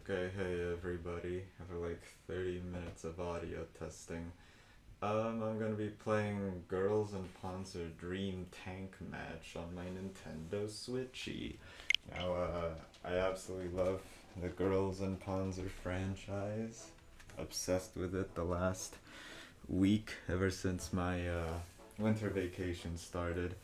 Okay, hey everybody. After like 30 minutes of audio testing, I'm gonna be playing Girls and Panzer Dream Tank Match on my Nintendo Switchy. Now, I absolutely love the Girls and Panzer franchise. Obsessed with it the last week, ever since my winter vacation started.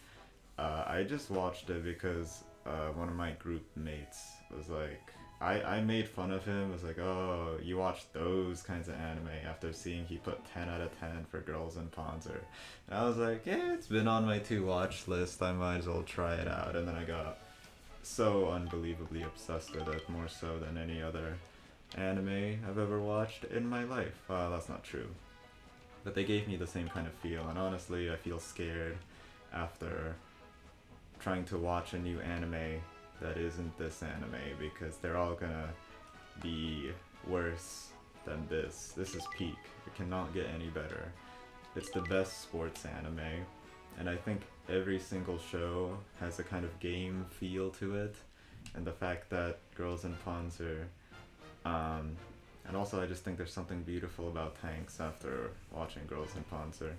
I just watched it because one of my group mates was like, I made fun of him. I was like, oh, you watch those kinds of anime after seeing he put 10 out of 10 for Girls and Panzer. And I was like, yeah, it's been on my to watch list. I might as well try it out. And then I got so unbelievably obsessed with it, more so than any other anime I've ever watched in my life. That's not true. But they gave me the same kind of feel, and honestly, I feel scared after trying to watch a new anime that isn't this anime, because they're all gonna be worse than this. This is peak. It cannot get any better. It's the best sports anime, and I think every single show has a kind of game feel to it, and the fact that Girls and Panzer, and also I just think there's something beautiful about tanks after watching Girls and Panzer.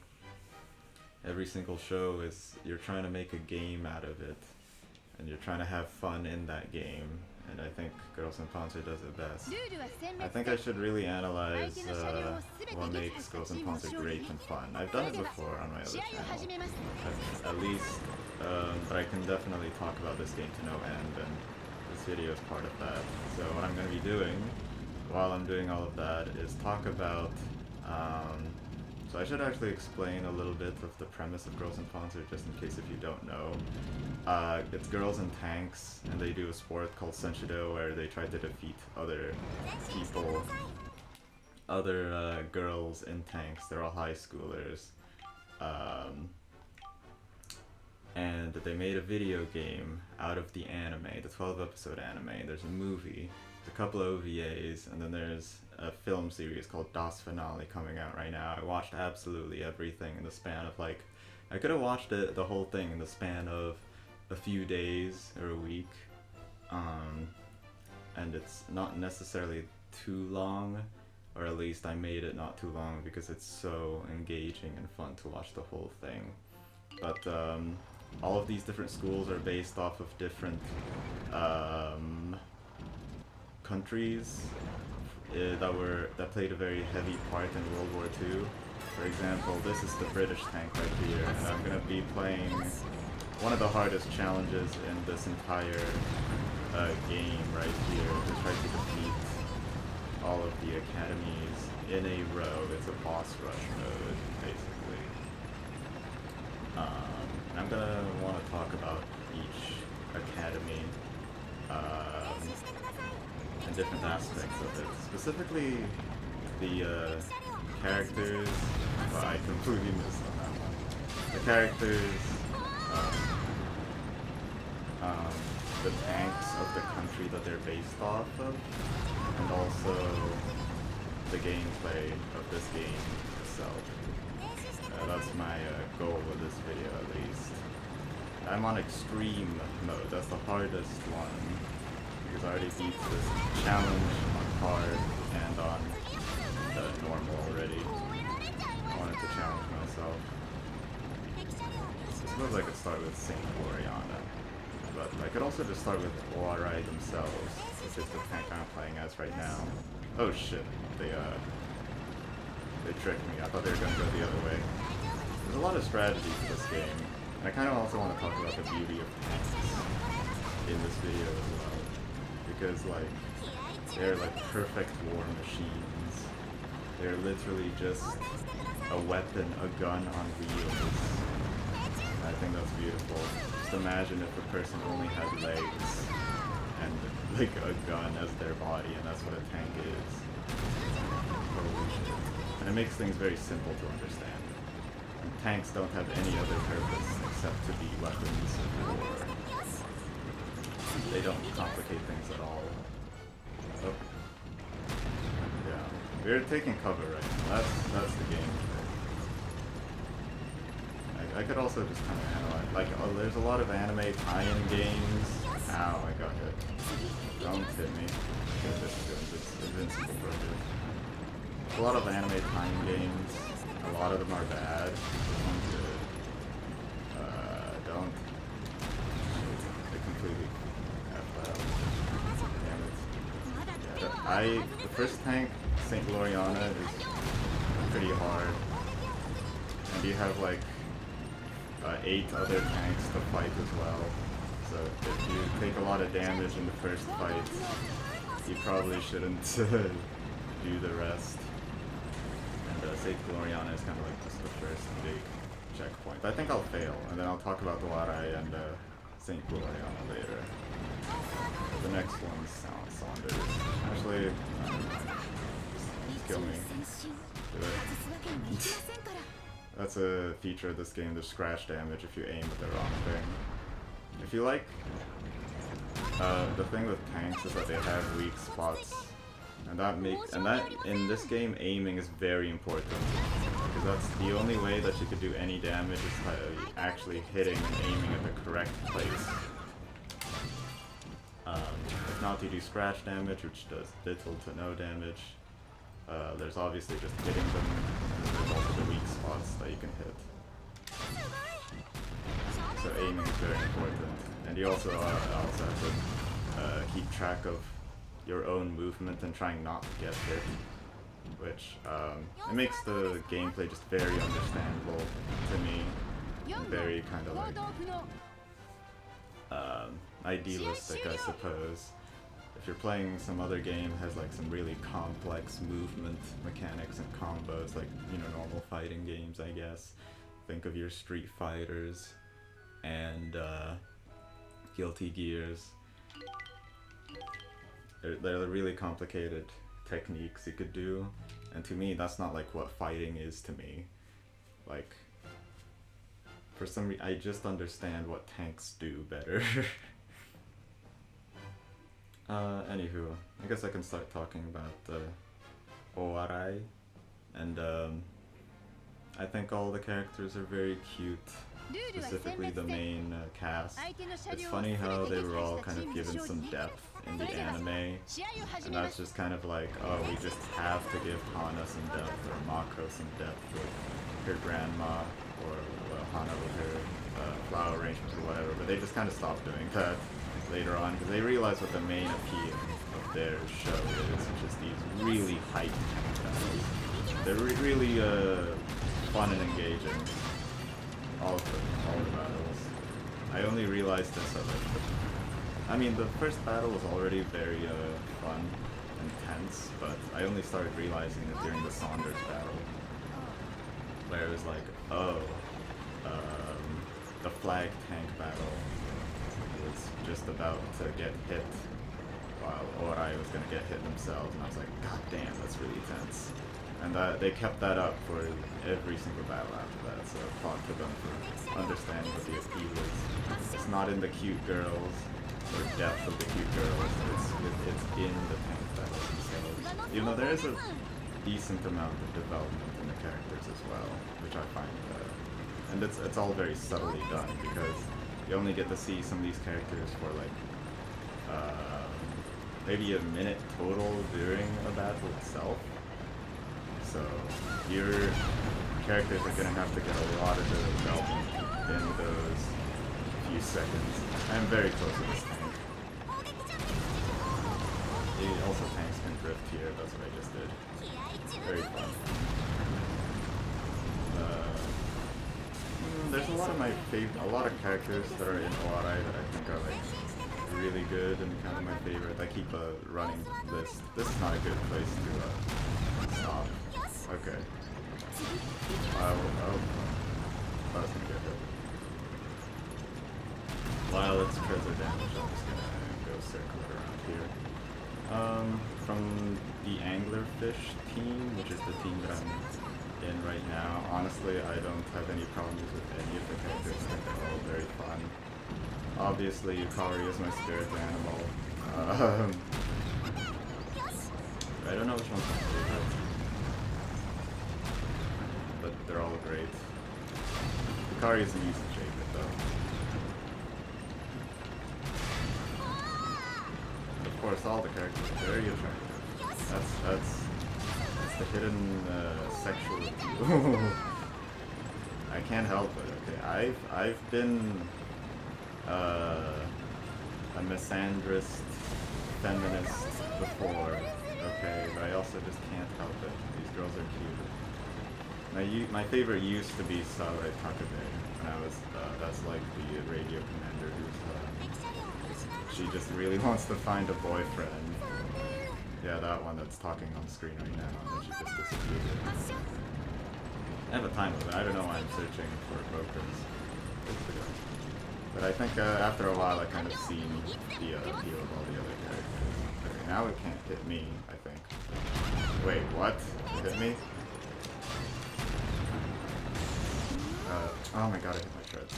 Every single show is, you're trying to make a game out of it, and you're trying to have fun in that game, and I think Girls and Panzer does it best. I think I should really analyze what makes Girls and Panzer great and fun. I've done it before on my other channel, at least, but I can definitely talk about this game to no end, and this video is part of that. So what I'm going to be doing, while I'm doing all of that, is talk about, so I should actually explain a little bit of the premise of Girls and Panzer, just in case if you don't know. It's girls and tanks, and they do a sport called Senshido where they try to defeat other people, other girls in tanks. They're all high schoolers. And they made a video game out of the anime, the 12-episode anime. There's a movie, a couple of OVAs, and then there's a film series called Das Finale coming out right now. I watched absolutely everything in the span of like, I could have watched it, the whole thing in the span of a few days or a week, and it's not necessarily too long, or at least I made it not too long because it's so engaging and fun to watch the whole thing. But all of these different schools are based off of different countries that played a very heavy part in World War II. For example, this is the British tank right here, and I'm going to be playing one of the hardest challenges in this entire game right here, to try to defeat all of the academies in a row. It's a boss rush mode, basically. And I'm going to want to talk about each academy and different aspects of it. Specifically, the characters. Well, I completely missed on that one. The characters, the tanks of the country that they're based off of, and also the gameplay of this game itself. That's my goal with this video, at least. I'm on extreme mode. That's the hardest one, because I already beat this challenge on hard and on normal already. I wanted to challenge myself. I suppose I could start with Saint Gloriana, but I could also just start with Oarai themselves, which is the tank I'm playing as right now. Oh shit, they tricked me. I thought they were gonna go the other way. There's a lot of strategy to this game, and I kind of also want to talk about the beauty of tanks in this video as well, because like, they're like perfect war machines. They're literally just a weapon, a gun on wheels. I think that's beautiful. Just imagine if a person only had legs and like a gun as their body, and that's what a tank is. Holy shit. And it makes things very simple to understand. And tanks don't have any other purpose except to be weapons of war. They don't complicate things at all. Oh. Yeah. We're taking cover right now. That's the game. I could also just kind of analyze. Like, there's a lot of anime tie-in games. Ow, I got hit. Don't hit me. This is going to a lot of anime time games. A lot of them are bad. This one's good. Don't. They completely F that. Damn it. Yeah, the first tank, St. Gloriana, is pretty hard. And you have like 8 other tanks to fight as well. So if you take a lot of damage in the first fight, you probably shouldn't do the rest. And St. Gloriana is kind of like just the first big checkpoint. I think I'll fail, and then I'll talk about the Warai and St. Gloriana later. The next one's Saunders. Actually, just kill me. Do it. That's a feature of this game, there's scratch damage if you aim at the wrong thing. If you like, the thing with tanks is that they have weak spots, and that in this game aiming is very important, because that's the only way that you could do any damage is by actually hitting and aiming at the correct place. If not, you do scratch damage, which does little to no damage. There's obviously just hitting them, and there's also the weak spots that you can hit. So aiming is very important, and you also have to keep track of your own movement and trying not to get hit, which it makes the gameplay just very understandable to me, and very kind of like idealistic, I suppose. If you're playing some other game that has like some really complex movement mechanics and combos, like, you know, normal fighting games, I guess. Think of your Street Fighters and Guilty Gears. They're really complicated techniques you could do, and to me that's not like what fighting is to me. Like, for some reason I just understand what tanks do better. Anywho, I guess I can start talking about Owarai, and I think all the characters are very cute, specifically the main cast. It's funny how they were all kind of given some depth in the anime, and that's just kind of like, oh, we just have to give Hana some depth, or Mako some depth with her grandma, or Hana with her flower arrangements or whatever, but they just kind of stopped doing that later on, because they realized what the main appeal of their show is, which is these really hyped battles. They're really fun and engaging. All the battles. I only realized this at like I mean, the first battle was already very fun and tense, but I only started realizing it during the Saunders battle, where it was like, oh, the flag tank battle was just about to get hit, while Orai was going to get hit themselves, and I was like, god damn, that's really tense. And they kept that up for every single battle after that, so plot to them for understanding what the appeal is. It's not in the cute girls, or depth of the cute girls, it's in the tank battles themselves. Even though there is a decent amount of development in the characters as well, which I find, and it's all very subtly done, because you only get to see some of these characters for like maybe a minute total during a battle itself. So your characters are going to have to get a lot of development in those few seconds. I am very close to this tank. It also tanks can drift here, that's what I just did. Very fun. There's a lot of characters that are in Owarai that I think are like really good and kind of my favorite. I keep a running list. This is not a good place to stop. Okay. I was gonna get hit. While it's treasure damage, I'm just gonna go circle it around here. From the Anglerfish team, which is the team that I'm in right now, honestly, I don't have any problems with any of the characters. I think they're all very fun. Obviously, Yukari is my spirit animal. I don't know which one's my favorite, but they're all great. Yukari is an easy favorite, though. Of course, all the characters are very attractive. That's It's the hidden sexual appeal. I can't help it. Okay, I've been a misandrist feminist before. Okay, but I also just can't help it. These girls are cute. My favorite used to be Sarai Takabe, and that's like the radio commander who's she just really wants to find a boyfriend. Yeah, that one that's talking on screen right now, and then she just disappeared. I have a time limit. I don't know why I'm searching for brokers. But I think after a while I kind of seen the appeal of all the other characters. Okay, now it can't hit me, I think. Wait, what? It hit me? Oh my god, I hit my treads.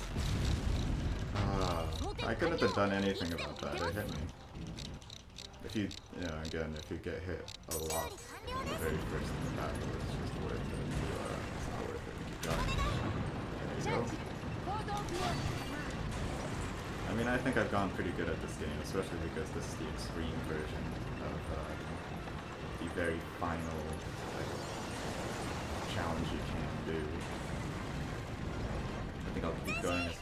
I couldn't have done anything about that. It hit me. If you, again, if you get hit a lot in the very first battle, it's just worth it. It's not worth it to keep going. There you go. I mean, I think I've gone pretty good at this game, especially because this is the extreme version of the very final challenge you can do. I think I'll keep going as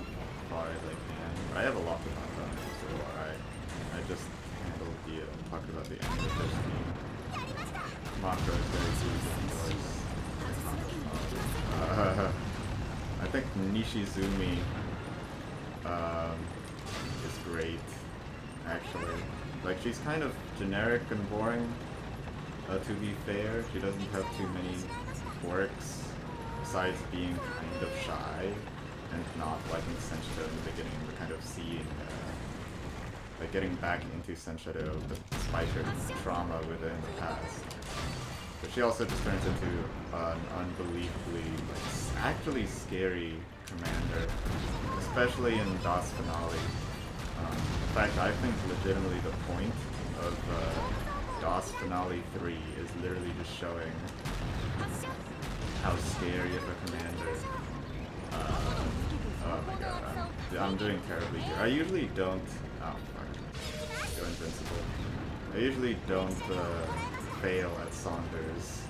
far as I can. But I have a lot to talk about, so I just handled talked about the end of this team. Makro is very good, of course. I think Nishizumi is great, actually. Like, she's kind of generic and boring, to be fair. She doesn't have too many quirks, besides being kind of shy and not liking Senshiro in the beginning, but kind of seeing, like, getting back into Senshiro despite her trauma within the past. But she also just turns into an unbelievably, actually scary commander, especially in DOS finale. In fact, I think legitimately the point of DOS finale 3 is literally just showing how scary of a commander. Oh my god, I'm doing terribly here. I usually don't. Oh fuck. Go invincible. I usually don't fail at Saunders,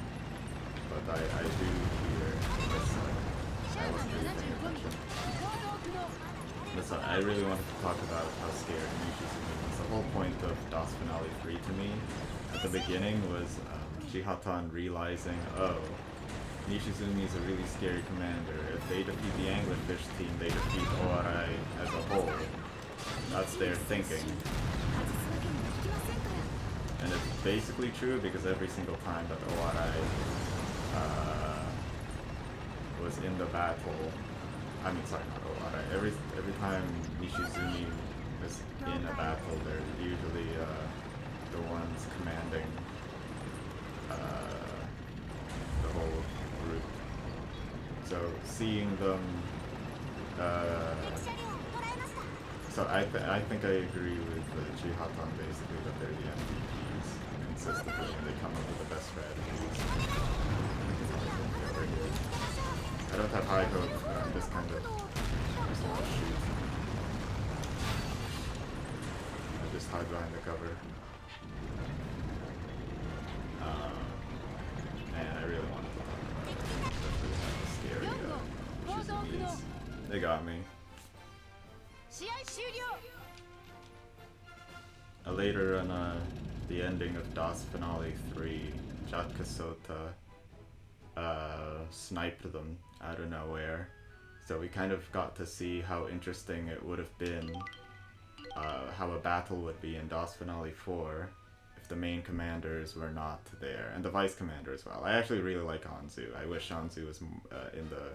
but I do here. I wasn't really paying attention. Listen, I really wanted to talk about how scared Nishizumi was. The whole point of DOS Finale 3 to me, at the beginning, was Chihatan realizing, oh, Nishizumi's a really scary commander. If they defeat the Anglerfish team, they defeat Oarai as a whole. That's their thinking. And it's basically true because every single time that Oarai was in the battle, not Oarai, every time Nishizumi is in a battle, they're usually the ones commanding the whole group. So seeing them, so I think I agree with Chihatan basically that they're the MVPs consistently, and they come up with the best strategies. I don't have high hopes, but I'm just kind of just want to shoot. I just hide behind the cover. Man, I really wanted to talk about it, especially how scary Shizumi's. They got me. Later on the ending of DOS Finale 3, Jatkasota sniped them out of nowhere. So we kind of got to see how interesting it would have been, how a battle would be in DOS Finale 4 if the main commanders were not there, and the vice commander as well. I actually really like Anzu. I wish Anzu was in the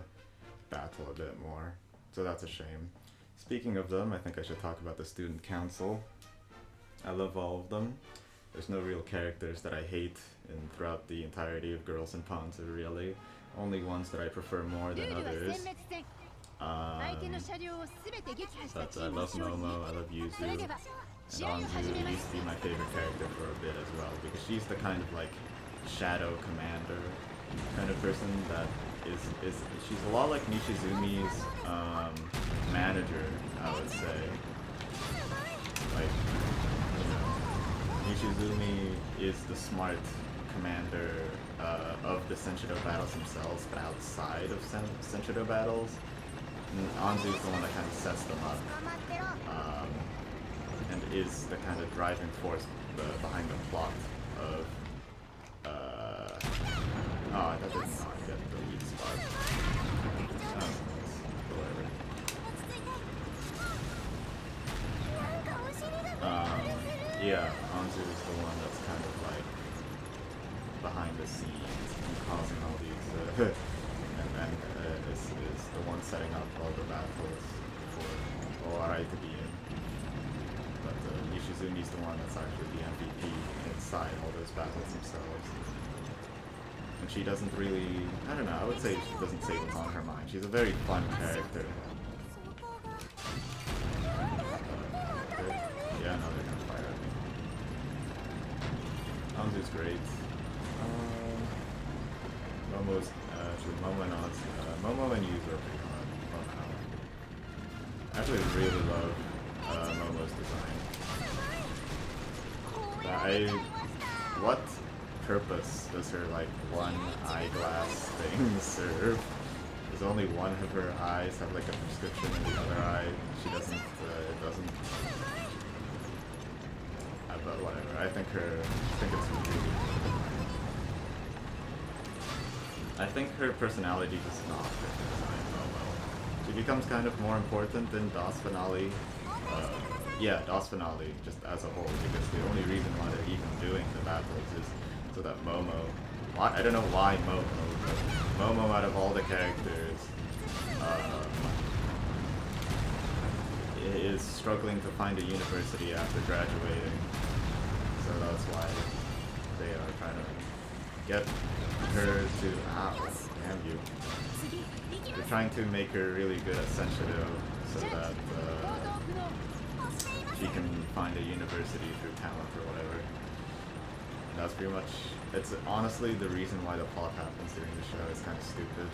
battle a bit more, so that's a shame. Speaking of them, I think I should talk about the student council. I love all of them. There's no real characters that I hate throughout the entirety of Girls and Panzer, really. Only ones that I prefer more than others. But I love Momo, I love Yuzu, and Anzu used to be my favorite character for a bit as well, because she's the kind of like shadow commander kind of person that she's a lot like Nishizumi's manager, I would say. Like, Nishizumi is the smart commander of the Senshido battles themselves, but outside of Senshido battles. And Anzu is the one that kind of sets them up, and is the kind of driving force behind the plot of. Oh, that did not get the lead spot. Oh, whatever. Yeah, Anzu is the one that's kind of like behind the scenes and causing all these, and is the one setting up all the battles for Owarai to be in. But Nishizumi's the one that's actually the MVP inside all those battles themselves. And she doesn't really, I don't know, I would say she doesn't say what's on her mind. She's a very fun character. Yeah, no, they're gonna fire at me. Anzu's great. Momo's, Momo and Momo and Yuzu are pretty hot. Oh no. I actually really love Momo's design. What purpose does her like one eyeglass thing serve? Does only one of her eyes have like a prescription in the other eye? She doesn't, it doesn't. But whatever, I think it's really good. I think her personality does not fit the design well. She becomes kind of more important than DOS Finale. Yeah, DOS Finale, just as a whole, because the only reason why they're even doing the battles is so that Momo, I don't know why Momo, but Momo out of all the characters is struggling to find a university after graduating. So that's why they are trying to get her to, damn you. They're trying to make her really good at Senshido so that she can find a university through talent or whatever. And that's pretty much, it's honestly the reason why the plot happens during the show. It's kind of stupid.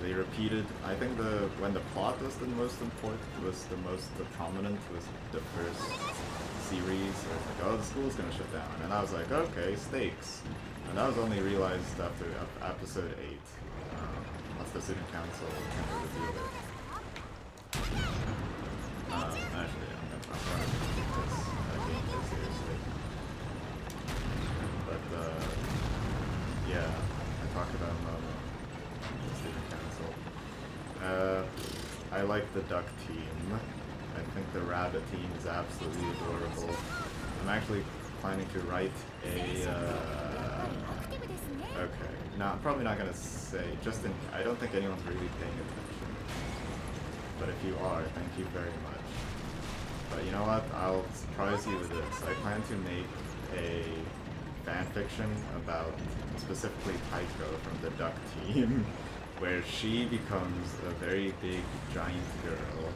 They repeated, I think when the plot was the most important, the prominent was the first series, where it's like, oh, the school's gonna shut down. And I was like, okay, stakes. And that was only realized after episode 8. Once the student council kind of revealed it. Actually, I'm gonna take this game very seriously. But, yeah, I talked about Momo, the student council. I like the duck team. I think the rabbit team is absolutely adorable. I'm actually planning to write a, okay, no, I'm probably not gonna say, I don't think anyone's really paying attention. But if you are, thank you very much. But you know what, I'll surprise you with this. I plan to make a fanfiction about, specifically Taiko from the duck team, where she becomes a very big, giant girl.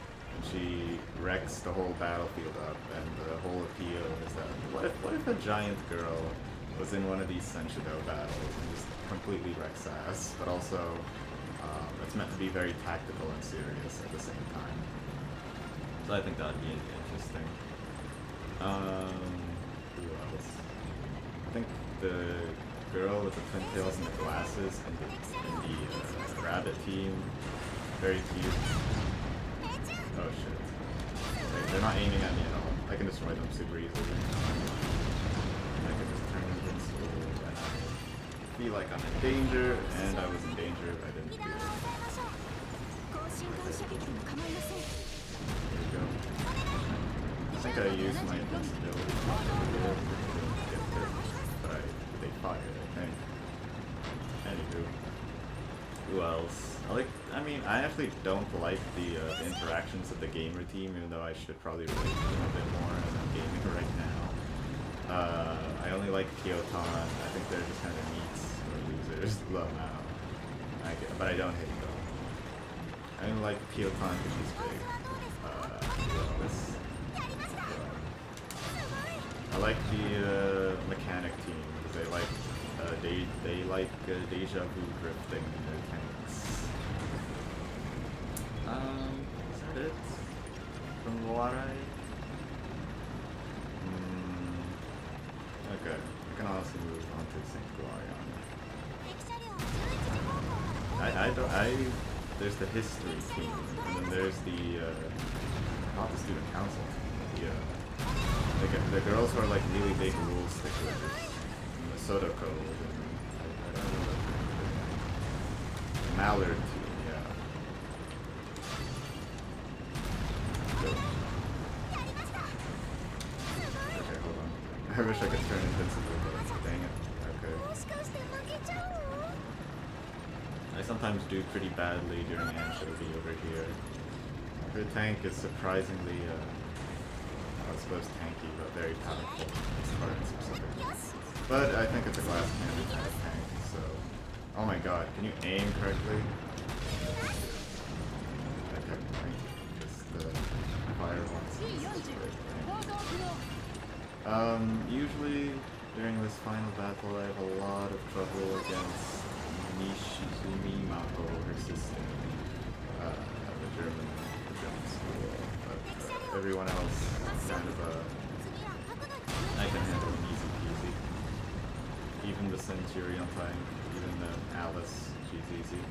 She wrecks the whole battlefield up, and the whole appeal is that what if a giant girl was in one of these Senshido battles and just completely wrecks ass, but also it's meant to be very tactical and serious at the same time. So I think that would be interesting. Who else? I think the girl with the twin tails and the glasses and the rabbit team, very cute. Oh shit. They're not aiming at me at all. I can destroy them super easily. I can just turn invincible and I feel like I'm in danger, and I was in danger if I didn't do it. There we go. I think I used my invincibility but they fired, I think. Anywho. Who else? I actually don't like the interactions of the gamer team, even though I should probably relate to them a bit more as I'm gaming right now. I only like Kyoton. I think they're just kind of neats or losers. Love now. But I don't hate them. I only like Kyoton because she's big. I like the mechanic team because they like deja vu drifting in their tanks. Is that it? From Warai? Okay, I can honestly move onto St. Gloriana. There's the history team, and then there's the, not the student council team, the girls who are like really big rule sticklers, and the Soto Code, and I don't know the Mallard team, yeah. Okay, hold on. I wish I could turn invincible, but dang it. Okay. I sometimes do pretty badly during anchovy over here. Her tank is surprisingly, I suppose tanky, but very powerful. It's hard specific. But I think it's a glass cannon kind of tank, so... Oh my god, can you aim correctly? Okay, just fire once. Usually during this final battle I have a lot of trouble against Nishizumi Maho, her sister, the German school, but everyone else kind of, I can handle them easy peasy. Even the Centurion tank, even the Alice, she's easy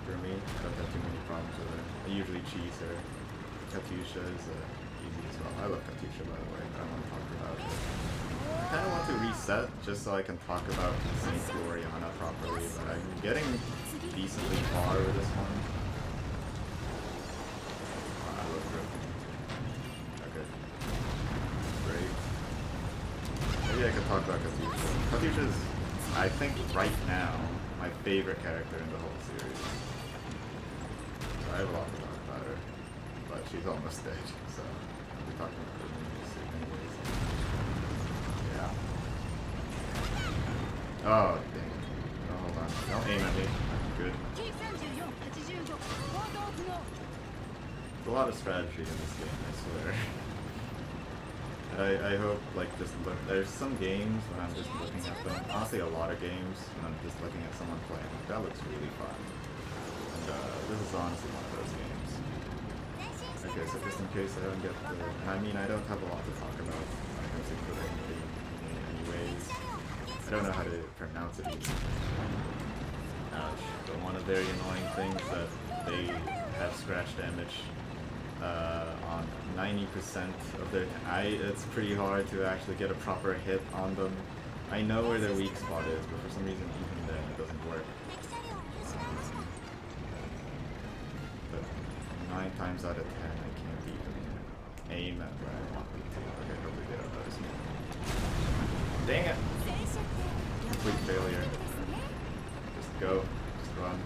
for me. I don't have too many problems with her. I usually cheese her. Katyusha is easy as well. I love Katyusha, by the way, but I want to talk about it. I kind of want to reset just so I can talk about St. Gloriana properly, but I'm getting decently far with this one. I love her. Okay. Great. Maybe I could talk about Katyusha. Katyusha's, I think, right now, my favorite character in the whole series. So I have a lot to talk about her, but she's almost dead, so I'll be talking about her soon anyways. Yeah. Oh, dang it. Oh, hold on. Don't aim at me. Good. There's a lot of strategy in this game, I swear. I hope, like, just look, there's some games when I'm just looking at them, honestly a lot of games when I'm just looking at someone playing, like, that looks really fun. And this is honestly one of those games. Okay, so just in case I don't get the, I mean, I don't have a lot to talk about when it comes to Kuromi anyways. I don't know how to pronounce it either. Ouch. But one of the very annoying things that they have scratch damage on 90% of their... it's pretty hard to actually get a proper hit on them. I know where their weak spot is, but for some reason even then it doesn't work. But 9 times out of 10 I can't even aim at where I want them to. Okay, hopefully they don't notice me. Dang it! Complete failure. Just go. Just run.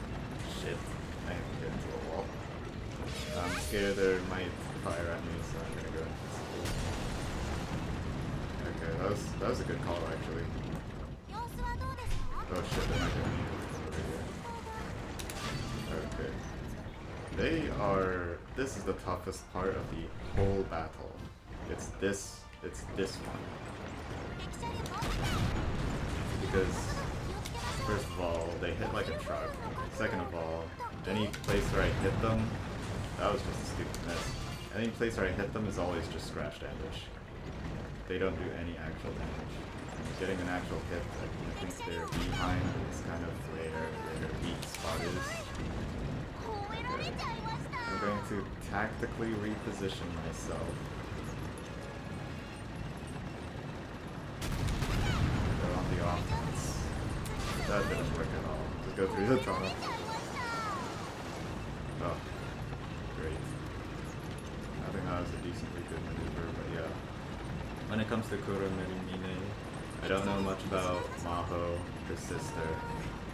Shit. I have to get into a wall. I'm scared they might fire at me, so I'm gonna go invisible. Okay, that was a good call actually. Oh shit, they're not getting me over here. Okay. They are... This is the toughest part of the whole battle. It's this one. Because, first of all, they hit like a truck. Second of all, any place where I hit them, that was just a stupid miss. Any place where I hit them is always just scratch damage. They don't do any actual damage. And getting an actual hit, I think they're behind is kind of where their weak spot is. Okay. I'm going to tactically reposition myself. Go on the offense. That didn't work at all. Just go through the tunnel. Oh. Great. I think that was a decently good maneuver, but yeah. When it comes to Kuromi, I don't know much about Maho, her sister.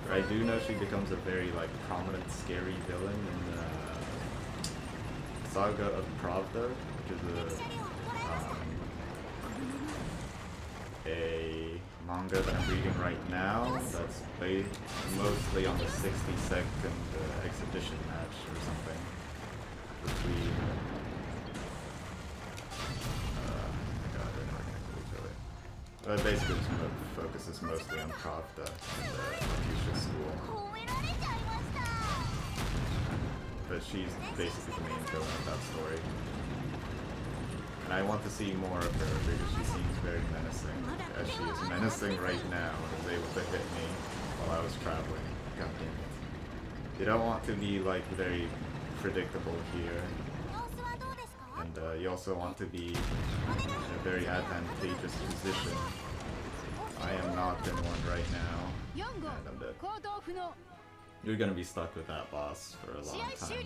But I do know she becomes a very like prominent, scary villain in Saga of Pravda, which is a manga that I'm reading right now. That's based mostly on the 60-second exhibition match or something between. But basically just focuses mostly on Pravda and the Katyusha school. But she's basically the main villain of that story. And I want to see more of her because she seems very menacing, as she is menacing right now and is able to hit me while I was traveling. God damn it. You don't want to be like very predictable here. And you also want to be in a very advantageous position. I am not in one right now. And I'm dead. You're gonna be stuck with that boss for a long time.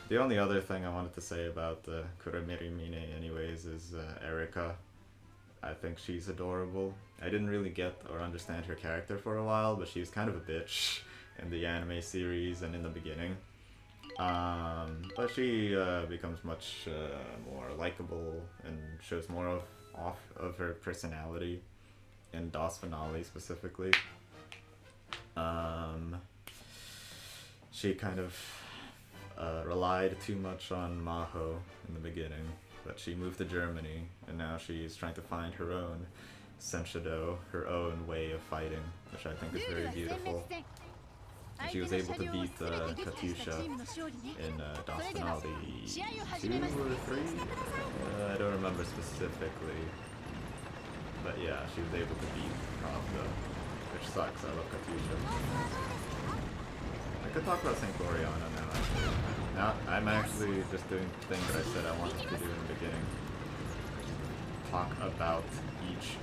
The only other thing I wanted to say about Kuromiri Mine anyways is Erika. I think she's adorable. I didn't really get or understand her character for a while, but she's kind of a bitch in the anime series and in the beginning. But she becomes much more likable and shows more of her personality in DOS finale specifically. She kind of relied too much on Maho in the beginning, but she moved to Germany and now she's trying to find her own Senshido, her own way of fighting, which I think is very beautiful. And she was able to beat Katusha in DOS finale 2 or 3? I don't remember specifically. But yeah, she was able to beat Kafka, which sucks. I love Katusha. I could talk about St. Gloriana now, actually. Now, I'm actually just doing the thing that I said I wanted to do in the beginning. Talk about each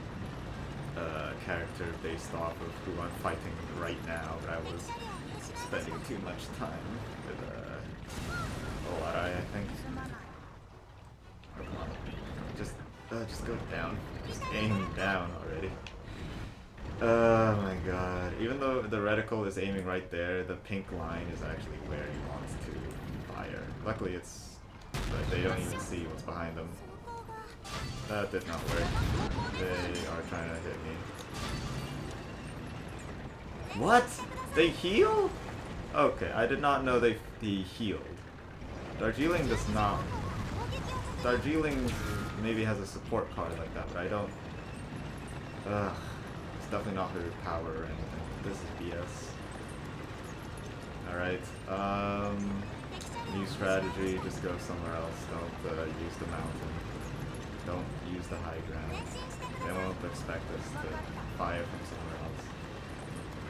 character based off of who I'm fighting right now, but I was spending too much time with Owarai, I think. Just go down. Just aim down already. Oh my god. Even though the reticle is aiming right there, the pink line is actually where he wants to fire. Luckily it's... but they don't even see what's behind them. That did not work. They are trying to hit me. What? They heal? Okay, I did not know he healed. Darjeeling does not... Darjeeling maybe has a support card like that, but I don't... it's definitely not her power or anything. This is BS. Alright, new strategy, just go somewhere else. Don't use the mountain. Don't use the high ground. They won't expect us to fire from somewhere else.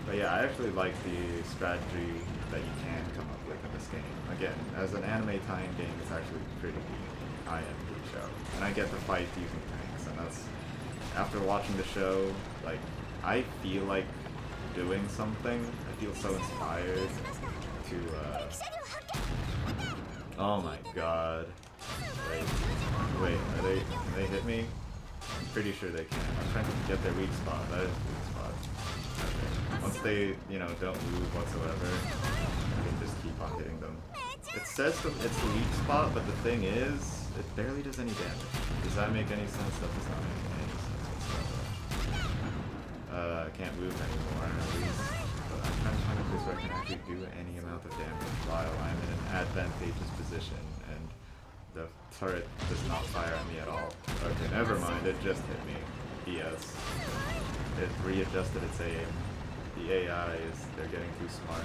But yeah, I actually like the strategy that you can come up with in this game. Again, as an anime tie-in game, it's actually pretty high-end show. And I get to fight using tanks, and that's... After watching the show, like, I feel like doing something. I feel so inspired to, Oh my god. Wait, can they hit me? I'm pretty sure they can. I'm trying to get their weak spot. That is the weak spot. Okay. Once they, don't move whatsoever, I can just keep on hitting them. It says that it's the weak spot, but the thing is, it barely does any damage. Does that make any sense? That does not make any sense whatsoever. I can't move anymore, at least. But I'm trying to find a place where I can actually do any amount of damage while I'm in an advantageous position, and the turret does not fire at me at all. Okay, never mind, it just hit me. BS. It readjusted its aim. The AI they're getting too smart.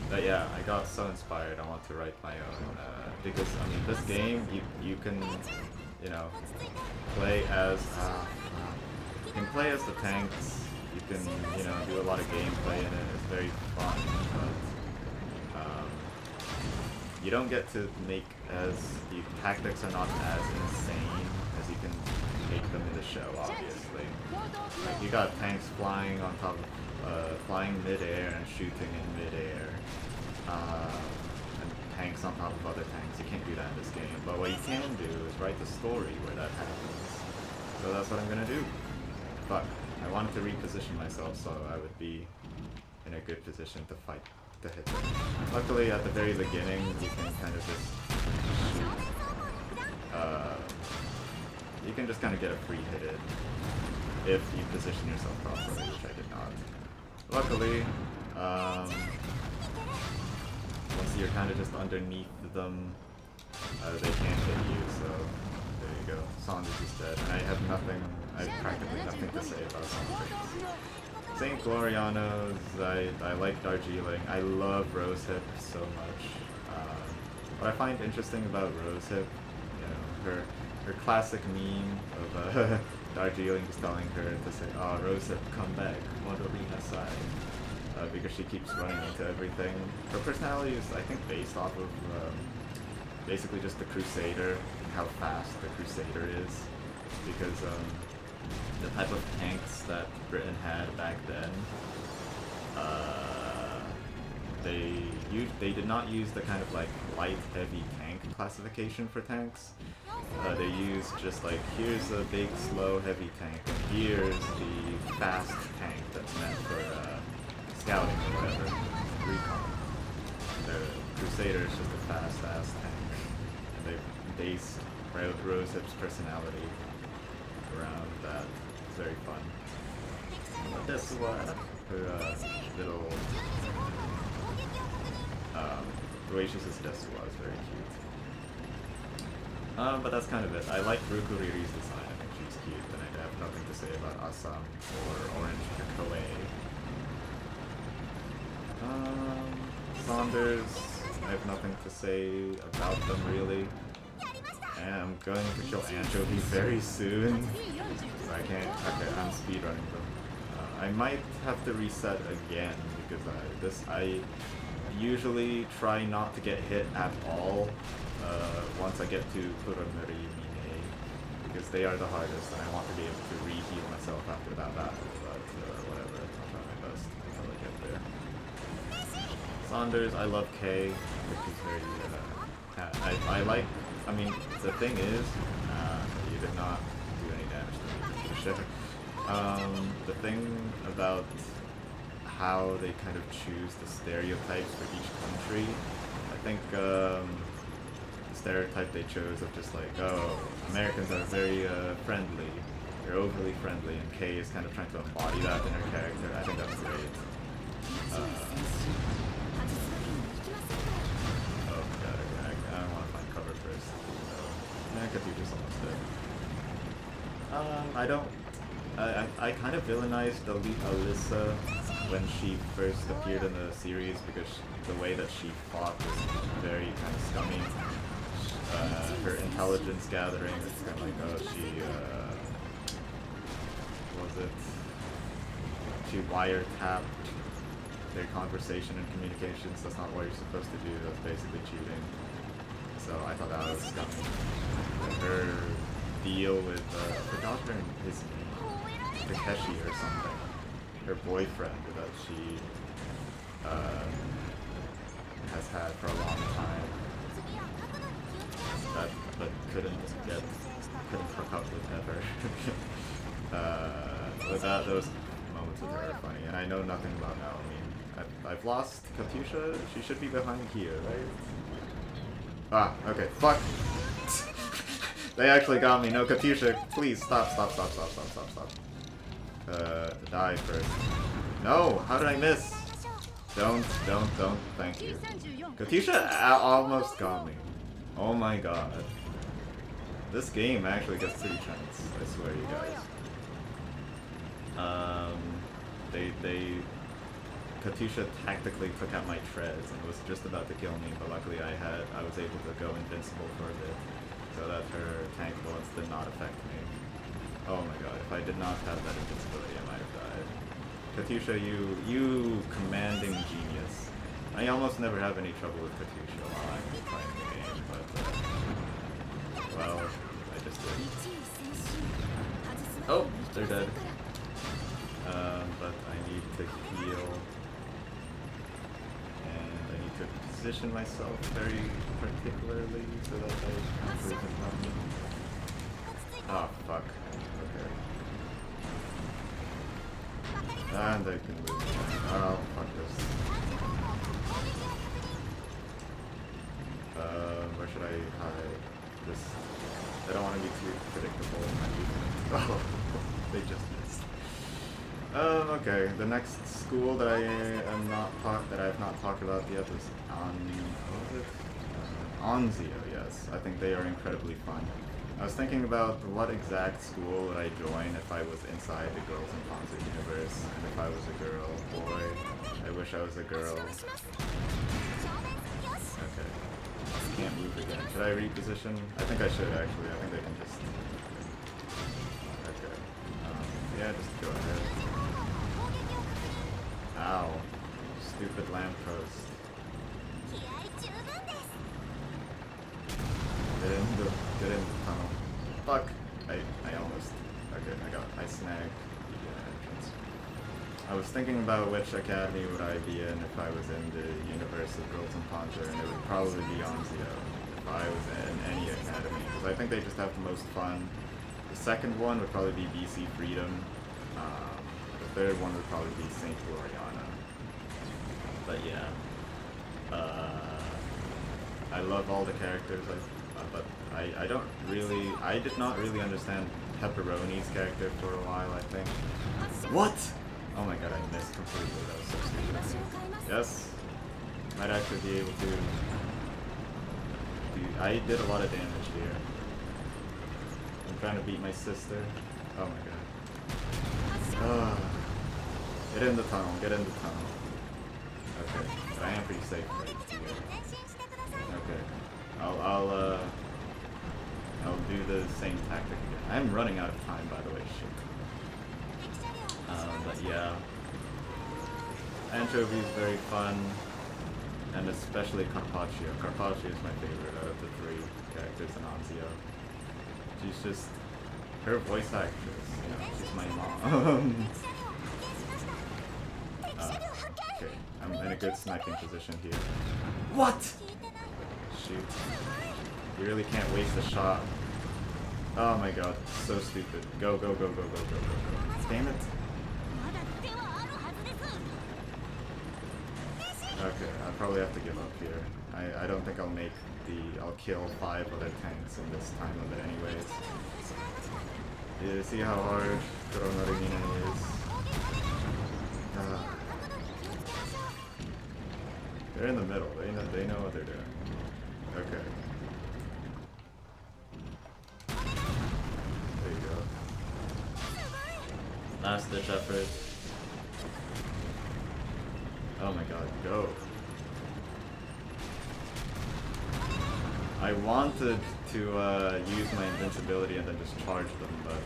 But yeah, I got so inspired, I want to write my own, because, I mean, this game, you can, play as, you can play as the tanks, you can, do a lot of gameplay in it, it's very fun, but, you don't get to make the tactics are not as insane as you can make them in the show, obviously. Like, you got tanks flying on top of, flying mid-air and shooting in mid-air. And tanks on top of other tanks. You can't do that in this game. But what you can do is write the story where that happens. So that's what I'm gonna do. But I wanted to reposition myself so I would be in a good position to fight, to hit them. Luckily, at the very beginning, you can kind of just shoot. You can just kind of get a free hit in if you position yourself properly, which I did not. Luckily, once you're kind of just underneath them, they can't hit you, so there you go. Saunders is dead, and I have practically nothing to say about Saunders. St. Gloriano's, I like Darjeeling. I love Rosehip so much. what I find interesting about Rosehip, you know, her classic meme of Darjeeling just telling her to say, "Oh, Rosehip, come back, Modorina side," because she keeps running into everything. Her personality is, I think, based off of basically just the Crusader, how fast the Crusader is, because the type of tanks that Britain had back then, they did not use the kind of like light heavy tank classification for tanks. They used just like, here's a big slow heavy tank and here's the fast tank that's meant for scouting or whatever, recon. The Crusader is just a fast ass tank, and they based Rosehip's personality around that. It's very fun. This is what her little Oasis's Desuwa is very cute. But that's kind of it. I like Rukuriri's design. I think she's cute, and I have nothing to say about Asam or Orange Koei. Saunders, I have nothing to say about them really. And I'm going to kill Anchovy very soon. So I can't. Okay, I'm speedrunning them. I might have to reset again because I usually try not to get hit at all once I get to Kuromori Mine, because they are the hardest and I want to be able to re-heal myself after that battle, but whatever, I'll try my best until I get there. Saunders, I love Kay, which is very, I like, I mean, the thing is, you did not do any damage to me, shit. The thing about how they kind of choose the stereotypes for each country, I think the stereotype they chose of just like, oh, Americans are very friendly, they're overly friendly, and Kay is kind of trying to embody that in her character. I think that's great. Oh god, I want to find cover first. Katyusha's almost dead. I kind of villainized Alyssa when she first appeared in the series because the way that she fought was very kind of scummy. Her intelligence gathering is kind of like, oh, she wiretapped their conversation and communications. That's not what you're supposed to do. That's basically cheating. So I thought that was scummy. Her deal with the doctor and his Takeshi or something, her boyfriend that she has had for a long time, but couldn't hook up with ever. Those moments with her are funny, and I know nothing about Naomi. I've lost Katyusha. She should be behind here, right? Ah, okay. Fuck. They actually got me. No, Katyusha, please stop. Die first. No! How did I miss? Don't. Thank you. Katyusha almost got me. Oh my god. This game actually gets pretty tense, I swear you guys. Katyusha tactically took out my treads and was just about to kill me, but luckily I was able to go invincible for a bit, so that her tank bullets did not affect me. Oh my god, if I did not have that invincibility, I might have died. Katyusha, you commanding genius. I almost never have any trouble with Katyusha while I'm playing the game, but, well, I just did. Oh, they're dead. But I need to heal, and I need to position myself very particularly so that I can prove it not me. Oh, fuck. Okay. And I can move. Oh, fuck this. Where should I hide? Just, I don't want to be too predictable in my movement. Oh, they just missed. Okay. The next school that I have not talked about yet is Onzio. Yes, I think they are incredibly fun. I was thinking about what exact school would I join if I was inside the Girls and Panzer universe, and if I was a girl. Boy, I wish I was a girl. Okay. Can't move again. Should I reposition? I think I should actually. I think they can just... Okay. Yeah, just go ahead. Ow. Stupid lamppost. Get in the tunnel. Fuck! I almost... Okay, I snagged the entrance. I was thinking about which academy would I be in if I was in the universe of Girls and Panzer, and it would probably be Onzio if I was in any academy, because I think they just have the most fun. The second one would probably be BC Freedom. The third one would probably be St. Gloriana. But yeah. I love all the characters, but I don't really... I did not really understand Pepperoni's character for a while, I think. What?! Oh my god, I missed completely. That was so stupid. Yes. Might actually be able to... I did a lot of damage here. I'm trying to beat my sister. Oh my god. Get in the tunnel, get in the tunnel. Okay, but I am pretty safe right here. Okay. I'll do the same tactic again. I'm running out of time, by the way. Shit. But yeah, Anchovy is very fun, and especially Carpaccio. Carpaccio is my favorite out of the three characters in Onzio. She's just, her voice actress, you know, she's my mom. Okay, I'm in a good sniping position here. What? Shoot. You really can't waste a shot. Oh my god, so stupid. Go, go, go, go, go, go, go, go. Damn it. Okay, I'll probably have to give up here. I don't think I'll kill 5 other tanks in this time limit anyways. You see how hard Koronarimina is? They're in the middle, they know what they're doing. Okay. There you go. Last ditch effort. Oh my god, go. I wanted to use my invincibility and then just charge them, but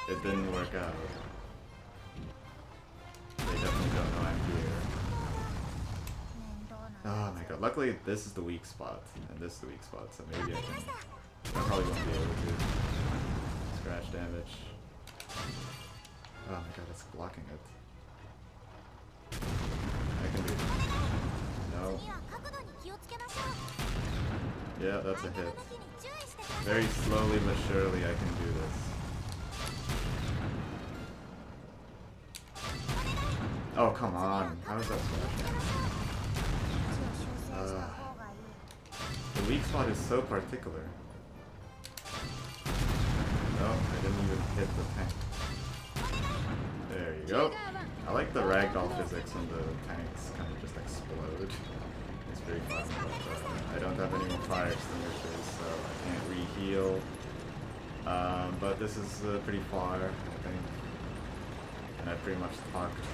it didn't work out. They definitely don't know I'm here. Oh my god, luckily this is the weak spot, and this is the weak spot, so maybe I probably won't be able to. Scratch damage. Oh my god, it's blocking it. I can do this. No. Yeah, that's a hit. Very slowly but surely I can do this. Oh, come on. How is that so the weak spot is so particular. No, I didn't even hit the tank. There you go. I like the ragdoll physics when the tanks kind of just explode. It's pretty fun, but I don't have any more fire extinguishers, so I can't re-heal. But this is pretty far, I think. And I pretty much talked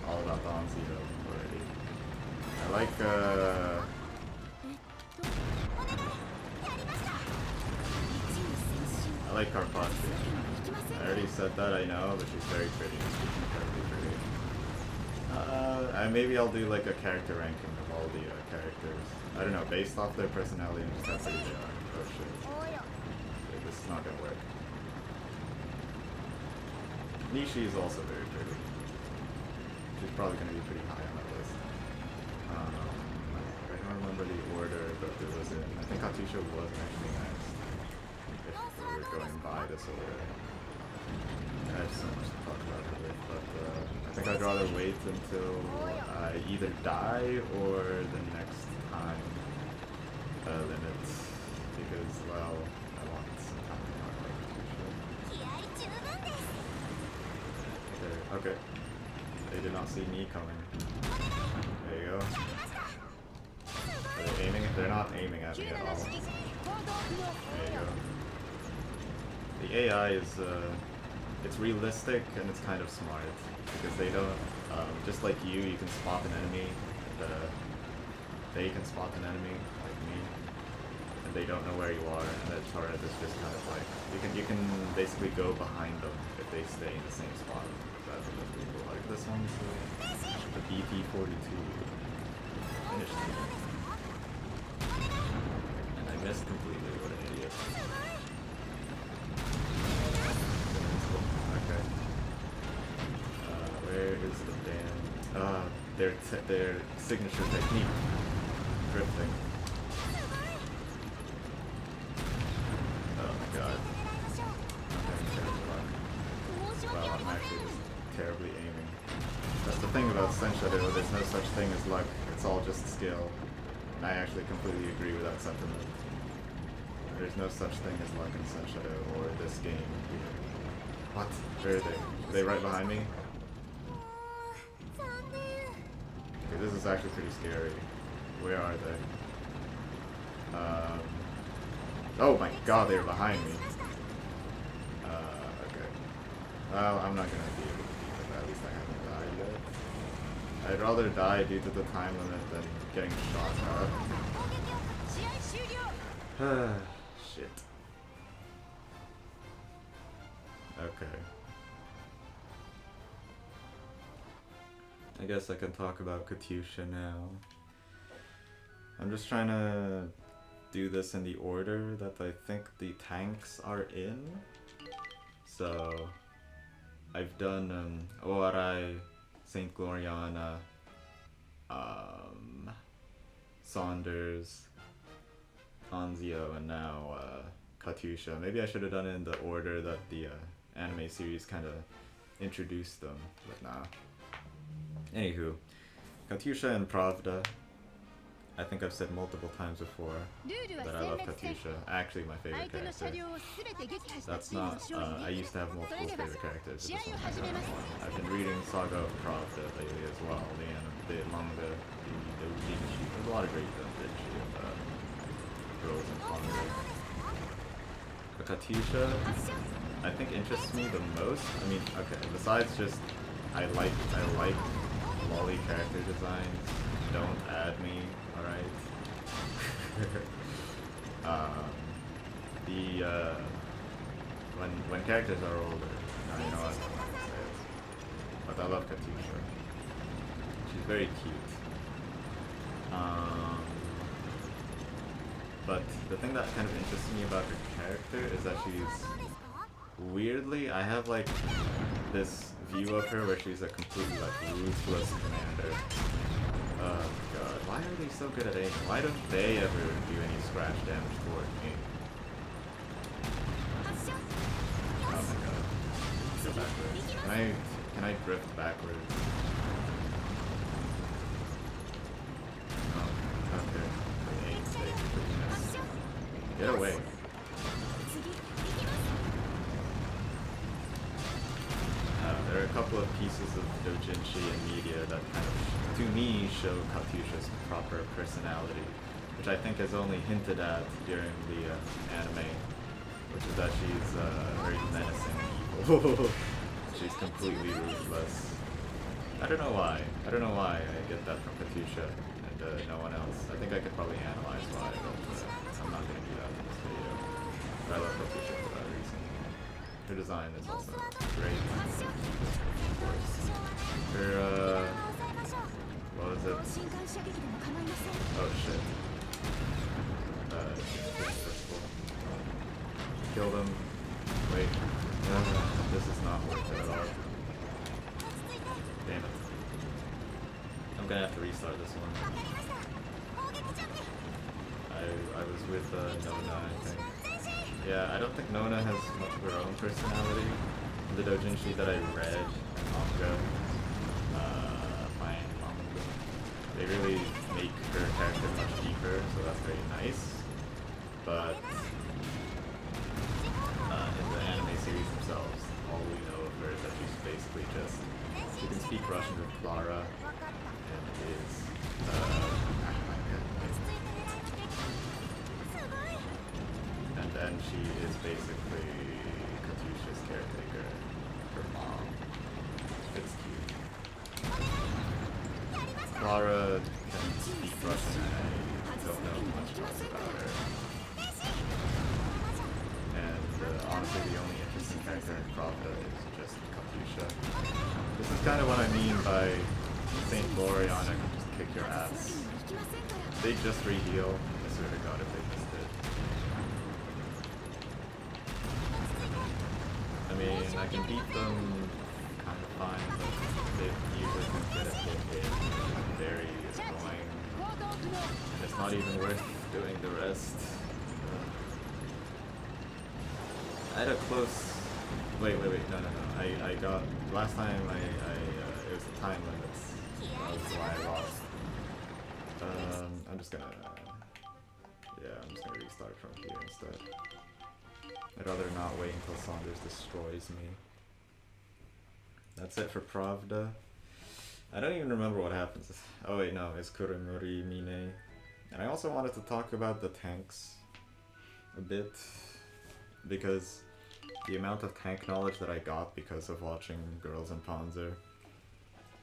all about the Onzio already. I like Carpaccio. I already said that, I know, but she's very pretty. She's incredibly pretty. Maybe I'll do like a character ranking of all the characters. I don't know, based off their personality and just how pretty they are. Oh shit. Okay, this is not gonna work. Nishi is also very pretty. She's probably gonna be pretty high on that list. I don't remember the order, but it was in. I think Katusha was actually next. If we were going by this order. I have so much to talk about her with, but I think I'd rather wait until I either die or the next time limit, because, well, I want some time to talk about Katusha. There, okay. They did not see me coming. There you go. Are they aiming? They're not aiming at me at all. There you go. The AI is, it's realistic and it's kind of smart, because they don't, just like you can spot an enemy they can spot an enemy like me, and they don't know where you are, and the turret is just kind of like you can basically go behind them if they stay in the same spot. That's pretty cool. Like this one, the BT-42 finished me, and I missed completely. What an idiot! Okay. Where is the damn? Their signature technique, drifting. Oh my god. I'm having terrible luck. Wow, I'm actually just terribly aiming. That's the thing about Sun Shadow, there's no such thing as luck, it's all just skill. And I actually completely agree with that sentiment. There's no such thing as luck in Sun Shadow or this game. What? Where are they? Are they right behind me? Okay, this is actually pretty scary. Where are they? Oh my god, they're behind me. Okay. Well, I'm not gonna be able to beat them, at least I haven't died yet. I'd rather die due to the time limit than getting shot up. Shit. Okay. I guess I can talk about Katyusha now. I'm just trying to do this in the order that I think the tanks are in. So I've done Oarai, Saint Gloriana, Saunders, Anzio, and now Katyusha. Maybe I should have done it in the order that the anime series kind of introduced them, but nah. Anywho, Katyusha and Pravda. I think I've said multiple times before that I love Katyusha. Actually, my favorite character. That's not. I used to have multiple favorite characters. This one's my favorite one. I've been reading Saga of Pravda lately as well. The manga, the Ujishi. There's a lot of great Ujishi girls and manga. But Katyusha, I think interests me the most. I mean, okay. Besides just, I like lolly character designs. Don't add me, alright? When characters are older, you know what, I don't want to say it. But I love Katyusha. She's very cute. But the thing that kind of interests me about her character is that she's weirdly, I have like this view of her where she's a completely like ruthless commander. Oh god, why are they so good at aiming? Why don't they ever do any scratch damage toward me? Oh my god. Go backwards. Can I drift backwards? Oh, okay. The aim mistake. Get away. There are a couple of pieces of doujinshi and media that kind of, to me, show Katyusha's proper personality, which I think is only hinted at during the anime, which is that she's very menacing and evil. She's completely ruthless. I don't know why. I get that from Katyusha and no one else. I think I could probably analyze why, but I'm not going to do that in this video. But I love Katyusha for that reason. Her design is also great. Of course. Her, what was it? Oh shit. Kill them. Wait. This is not worth it at all. Damn it. I'm gonna have to restart this one. I was with Noone, I think. Yeah, I don't think Noone has much of her own personality. The doujinshi that I read, manga, they really make her character much deeper, so that's very nice. But in the anime series themselves, all we know of her is that she's basically just, she can speak Russian with Clara, and is, and then she is basically Katyusha's caretaker, her mom. It's cute. Clara can speak Russian character in Pravda is just Katyusha. This is kind of what I mean by Saint Gloriana can just kick your ass. They just re-heal. I swear to God if they just did. I mean, I can beat them kind of fine, but they usually can get a hit very annoying. And it's not even worth doing the rest. I had a close... Wait, no. I got... Last time it was the time limits. That was why I lost. I'm just gonna restart from here instead. I'd rather not wait until Saunders destroys me. That's it for Pravda. I don't even remember what happens. Oh wait, no, it's Kurumuri Mine. And I also wanted to talk about the tanks a bit, because the amount of tank knowledge that I got because of watching Girls and Panzer.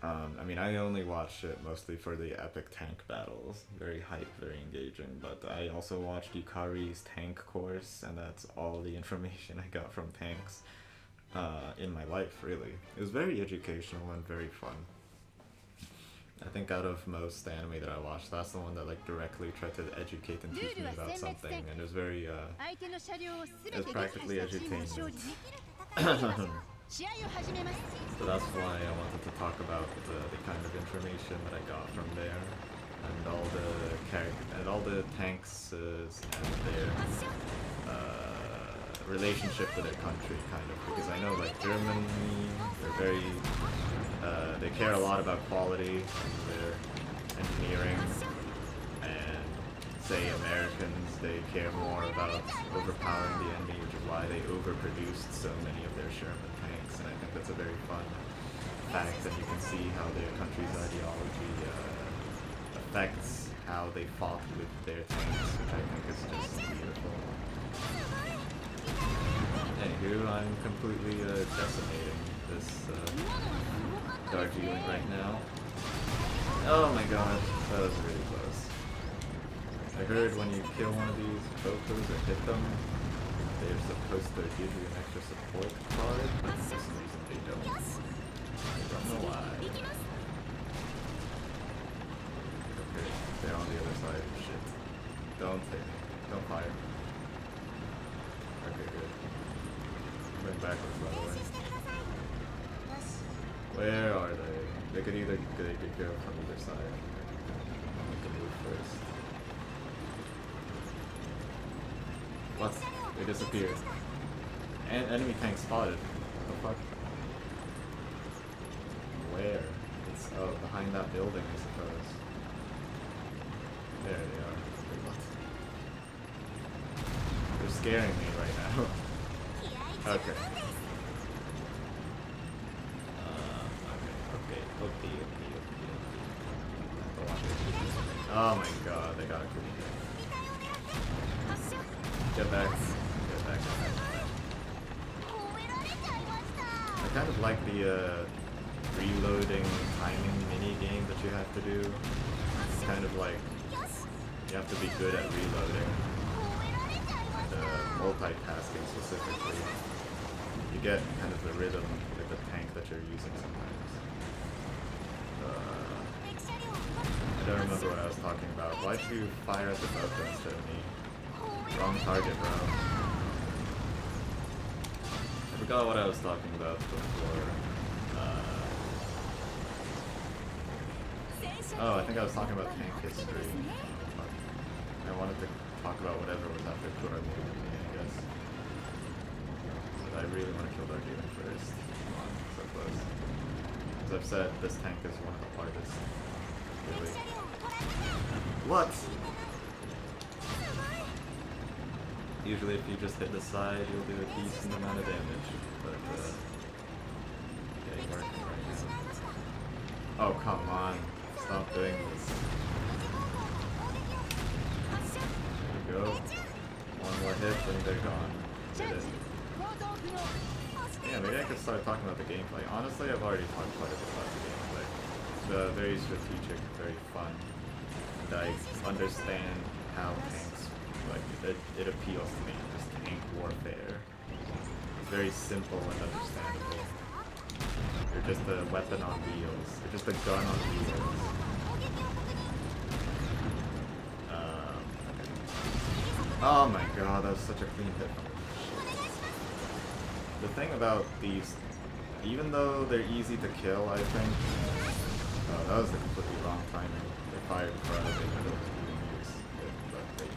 I mean, I only watched it mostly for the epic tank battles. Very hype, very engaging, but I also watched Yukari's tank course, and that's all the information I got from tanks in my life, really. It was very educational and very fun. I think out of most anime that I watched, that's the one that like directly tried to educate and teach me about something, and it was very, it was practically edutainment. So that's why I wanted to talk about the kind of information that I got from there, and all the tanks and their relationship with their country, kind of, because I know like Germany, they're very, they care a lot about quality in their engineering, and say Americans, they care more about overpowering the enemy, which is why they overproduced so many of their Sherman tanks, and I think that's a very fun fact that you can see how their country's ideology affects how they fought with their tanks, which I think is just beautiful. Anywho, I'm completely decimating this Darjeeling right now. Oh my god, that was really close. I heard when you kill one of these Bokos or hit them, they're supposed to give you an extra support card, but for some reason they don't. I don't know why. Okay, they're on the other side. Shit. Don't hit me. Don't fire. Okay, good. I'm going backwards, by the way. Where are they? They could go from either side. I can move first. What? They disappeared. And enemy tank spotted. What the fuck? Where? It's behind that building, I suppose. There they are. Wait, what? They're scaring me right now. Okay. Okay. Oh my god, they got a cookie. Get back. I kind of like the reloading timing mini game that you have to do. It's kind of like you have to be good at reloading and multitasking specifically. You get kind of the rhythm with the tank that you're using sometimes. I don't remember what I was talking about. Why'd you fire at the Boko instead of me? Wrong target, bro. I forgot what I was talking about before. Oh, I think I was talking about tank history. I wanted to talk about whatever was after Kurumuri, I guess. But I really want to kill Darjeeling first. Come on, so close. As I've said, this tank is one of the hardest. Really. What? Usually if you just hit the side, you'll do a decent amount of damage, but getting working right now. Oh, come on. Stop doing this. There we go. One more hit, and they're gone. Did it. Yeah, maybe I could start talking about the gameplay. Honestly, I've already talked quite a bit about the gameplay. It's very strategic, very fun. And I understand how tanks, like, it appeals to me. Just tank warfare. It's very simple and understandable. You're just a weapon on wheels. You're just a gun on wheels. Okay. Oh my god, that was such a clean hit. The thing about these, even though they're easy to kill, I think... Oh, that was the completely wrong timing. They fired before I was able to even use it, but they...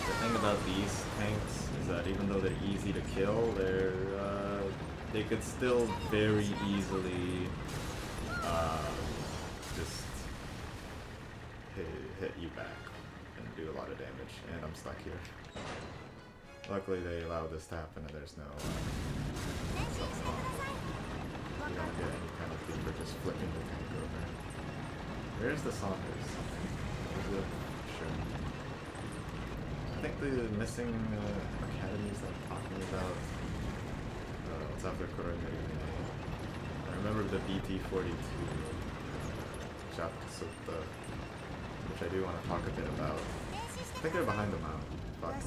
The thing about these tanks is that even though they're easy to kill, they could still very easily just hit you back and do a lot of damage, and I'm stuck here. Luckily they allowed this to happen and there's no you don't get any penalty for just flipping the tank over. Where's the Saunders? Where's the Sherman? I think the missing academies that I'm talking about, it's after Koroneri. I remember the BT-42, Japkasutta, which I do want to talk a bit about. I think they're behind the mountain. Fuck.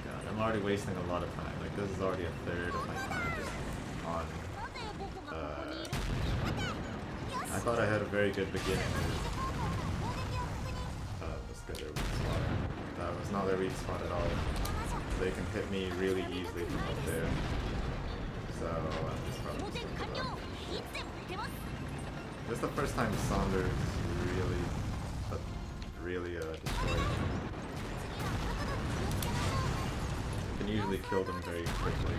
God, I'm already wasting a lot of time. Like, this is already a third of my time just on... I thought I had a very good beginning. Let's get their weak spot. That was not their weak spot at all. They can hit me really easily from up there. So, I'm just probably just gonna give up. This is the first time Saunders really destroyed me. You can usually kill them very quickly.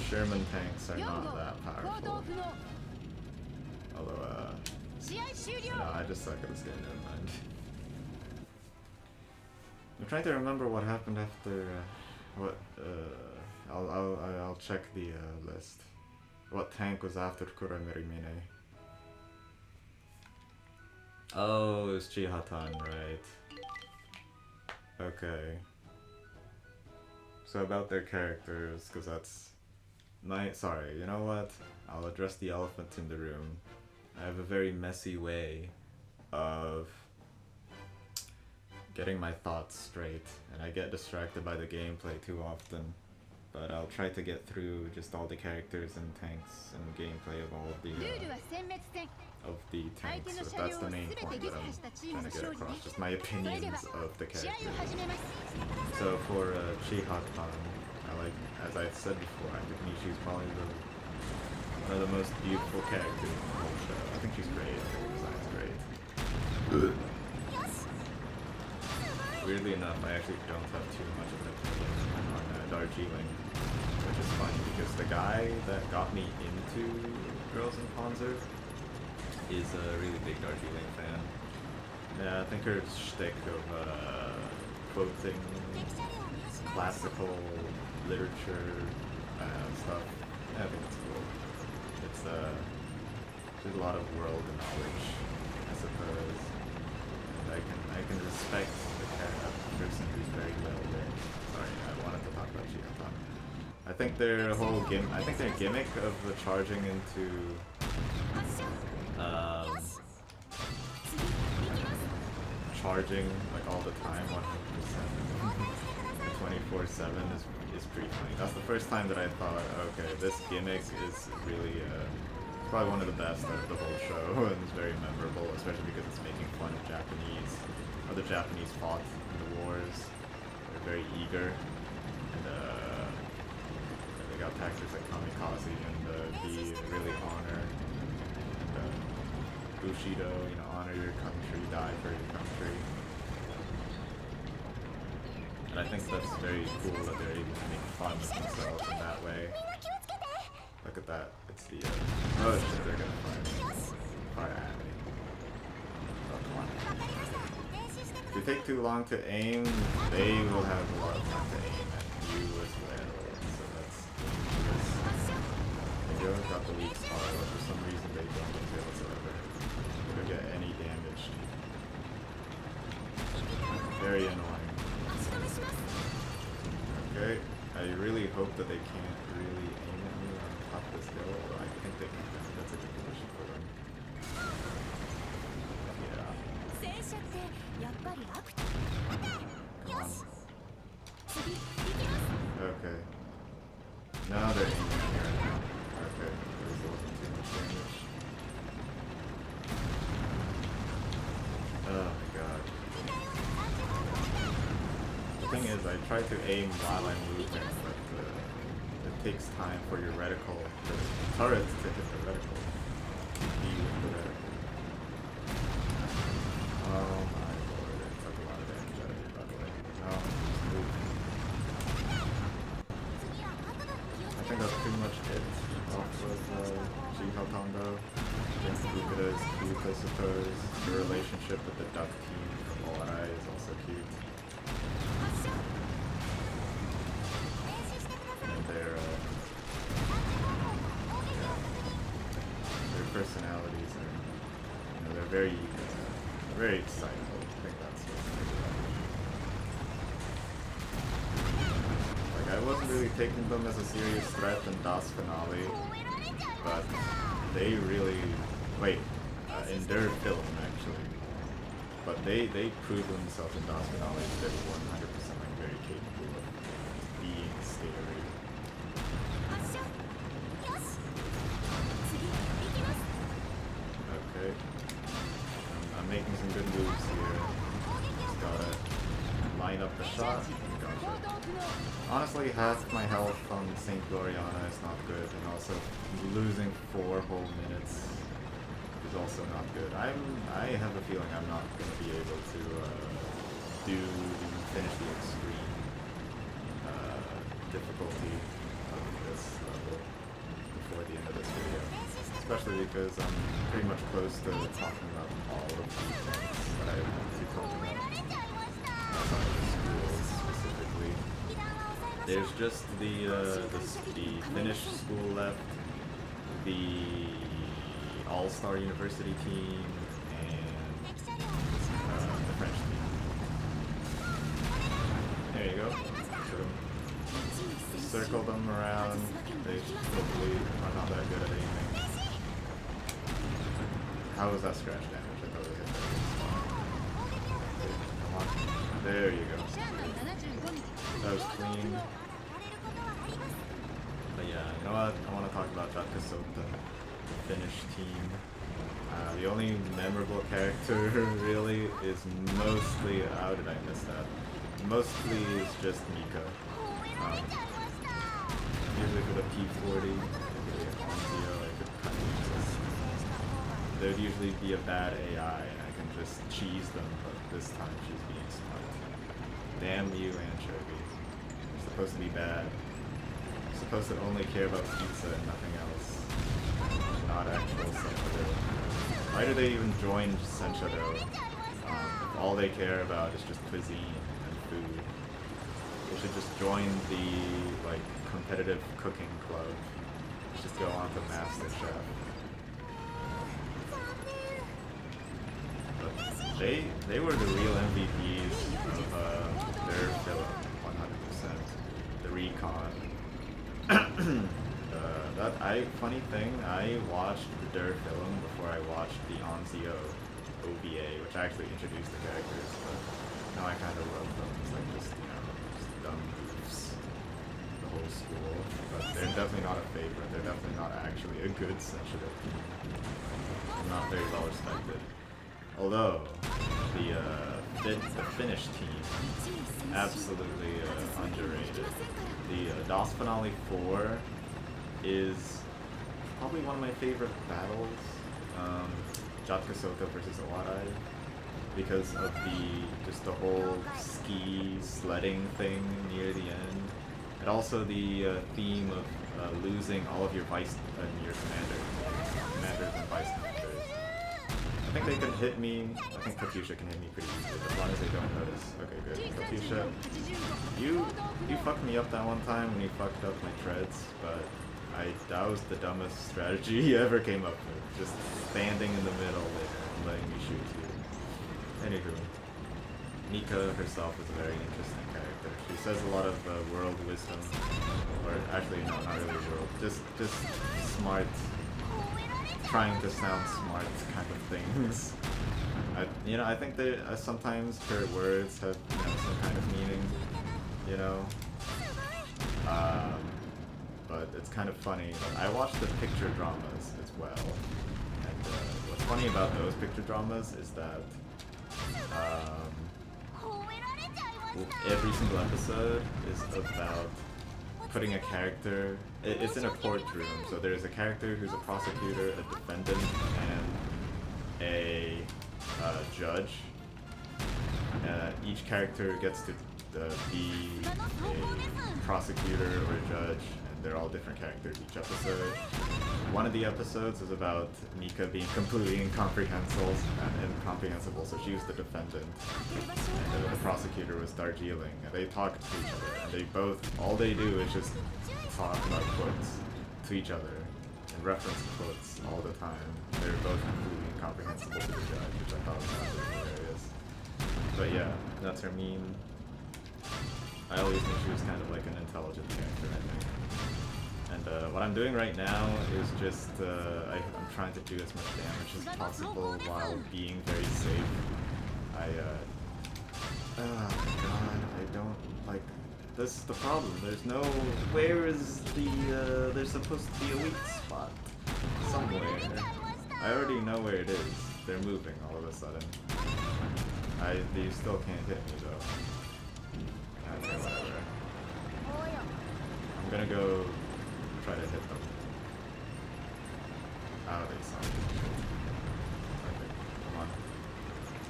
Sherman tanks are not that powerful. Although, no, I just suck at this game, never mind. I'm trying to remember what happened after, I'll check the list. What tank was after Kuramirimine? Oh, it was Chihatan, right. Okay. So about their characters, because that's sorry, you know what? I'll address the elephant in the room. I have a very messy way of getting my thoughts straight, and I get distracted by the gameplay too often. But I'll try to get through just all the characters and tanks and gameplay of all of the tanks. So that's the main point that I'm trying to get across, just my opinions of the characters. So for Chihatan, as I said before, I think Nishi's probably one of the most beautiful characters in the whole show. I think she's great, her design's great. Weirdly enough, I actually don't have too much of an opinion on Darjeeling, which is funny because the guy that got me into Girls in Panzer is a really big Darjeeling fan. Yeah, I think her shtick of quoting classical literature stuff, I think it's cool. It's there's a lot of world knowledge, I suppose. And I can respect the person who's very well read. Sorry, I wanted to talk about Chihatan. I think their whole gimmick of the charging into charging like all the time, 100%, 24/7 is pretty funny. That's the first time that I thought, okay, this gimmick is really probably one of the best out of the whole show, and it's very memorable, especially because it's making fun of how the Japanese fought in the wars. They're very eager, and they got tactics like kamikaze and be really honor, and Bushido, honor your country, die for your country. And I think that's very cool that they're able to make fun of themselves in that way. Look at that. It's the, oh shit, they're gonna fire at me. Oh, come on. If you take too long to aim, they will have a lot of time to aim at you as well. So that's... They don't got the weak spot, but for some reason they don't do whatsoever. They don't get any damage. Very annoying. Okay, I really hope that they can't really aim at me on top of this hill, although I think they can. That's a good position for them. Yeah, Come on. Okay. Now they're aiming here. Okay, there's a little too much damage. Oh my god. The thing is, I try to aim while I'm moving, but it takes time for your reticle, the turrets to hit the reticle. Be with the reticle. Oh my lord, it took a lot of damage out of you, by the way. No, just move. I think that's pretty much it off with Jiho combo. Against Fukuda's cute, I suppose. The relationship with the duck team from ORI is also cute. And their personalities are, they're very excitable. I think that's what's like, I wasn't really taking them as a serious threat in DOS finale, but they really, in their film actually, but they proved themselves in DOS finale that they're 100% like very capable of being scary. Okay. I'm making some good moves here. Just gotta line up the shot. Gotcha. Honestly, half my health on St. Gloriana is not good, and also losing 4 whole minutes is also not good. I have a feeling I'm not going to be able to finish the extreme difficulty of this level before the end of this video. Especially because I'm pretty much close to talking about all of the things that I want to talk about. Outside of schools specifically. There's just the Finnish school left, the All-Star University team, and the French team. There you go. Just circle them around. They hopefully are not that good at aiming. How was that scratch damage? I thought we hit that. Come on. There you go. That was clean. But yeah, you know what? I want to talk about Jakasota, the Finnish team. The only memorable character really is mostly, how did I miss that? Mostly is just Mika. Usually for the P40, I could kind of use this. There'd usually be a bad AI and I can just cheese them, but this time she's being smart. Damn you, Anchovy. You're supposed to be bad. You're supposed to only care about pizza and nothing else. Not actual Senshado. Why do they even join Senshado? If all they care about is just cuisine and food. They should just join the, competitive cooking club. Just go on to MasterChef. But they were the real MVPs of their film, 100%. The Recon. Funny thing, I watched the Der film before I watched the Onzio OVA, which actually introduced the characters, but now I kind of love them. It's like just dumb goofs. The whole school. But they're definitely not a favorite. They're definitely not actually a good Senshado team. They're not very well respected. Although, the Finnish team, absolutely underrated. The DOS Finale 4 is probably one of my favorite battles, Jakasota versus Owarai, because of the whole ski sledding thing near the end, and also the theme of losing all of your commanders and vice commanders. I think they can hit me. I think Katusha can hit me pretty easily, as long as they don't notice. Okay, good. Katusha, you fucked me up that one time when you fucked up my treads, but that was the dumbest strategy you ever came up with. Just standing in the middle there and letting me shoot you. Anywho, Mika herself is a very interesting character. She says a lot of world wisdom, or actually no, not really world, just smart, trying to sound smart kind of things. I I think that sometimes her words have, some kind of meaning, you know. But it's kind of funny. I watch the picture dramas as well, and what's funny about those picture dramas is that every single episode is about putting a character. It's in a courtroom, so there's a character who's a prosecutor, a defendant, and a judge. Each character gets to be a prosecutor or a judge, and they're all different characters each episode. One of the episodes is about Mika being completely incomprehensible, so she was the defendant, and the prosecutor was Darjeeling, and they talk to each other, and all they do is just talk about quotes to each other, and reference quotes all the time. They're both completely incomprehensible to the judge, which I thought was absolutely hilarious. But yeah, that's her meme. I always knew she was kind of like an intelligent character, I think. And what I'm doing right now is just, I'm trying to do as much damage as possible while being very safe. Oh god, I don't, like, this is the problem. Where is there's supposed to be a weak spot somewhere. I already know where it is. They're moving all of a sudden. They still can't hit me though. Okay, whatever. I'm gonna go try to hit them. Oh, they saw me. Okay, come on.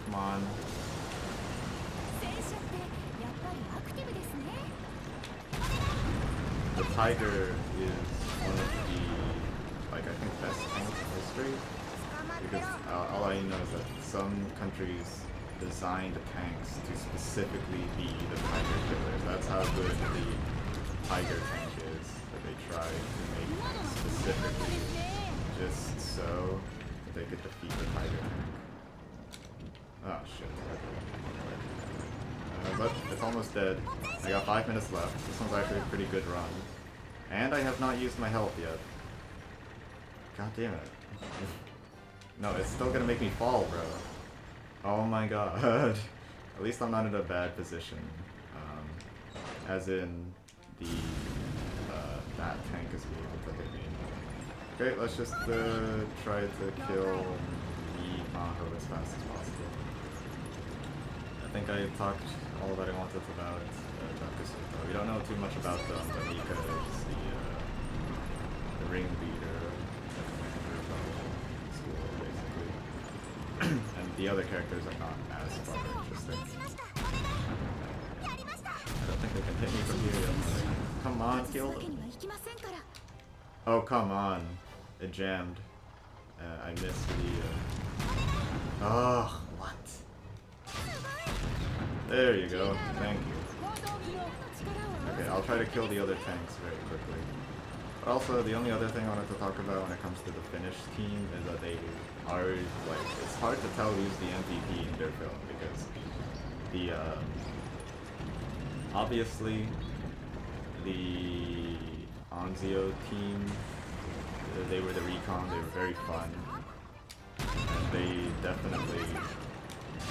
Come on. The Tiger is one of the, like, I think best tanks in history. Because all I know is that some countries designed tanks to specifically be the Tiger killers. That's how good the Tiger tank is, that they try to make specifically just so that they could defeat the Tiger tank. Oh shit. But it's almost dead. I got 5 minutes left. This one's actually a pretty good run. And I have not used my health yet. God damn it. No, it's still gonna make me fall, bro. Oh my god. At least I'm not in a bad position. As in, that tank is being able to hit me. Okay, let's just try to kill Maho as fast as possible. I think I talked all that I wanted about Jakusuto. We don't know too much about them, but Mika is the ring leader, the commander of the whole school, basically. And the other characters are not as far interesting. I don't think they can hit me from here yet. Come on, kill them. Oh, come on. It jammed. I missed the... Oh, what? There you go. Thank you. Okay, I'll try to kill the other tanks very quickly. But also, the only other thing I wanted to talk about when it comes to the Finnish team is that they are, like, it's hard to tell who's the MVP in their film because the, obviously, the Anzio team, they were the recon, they were very fun, and they definitely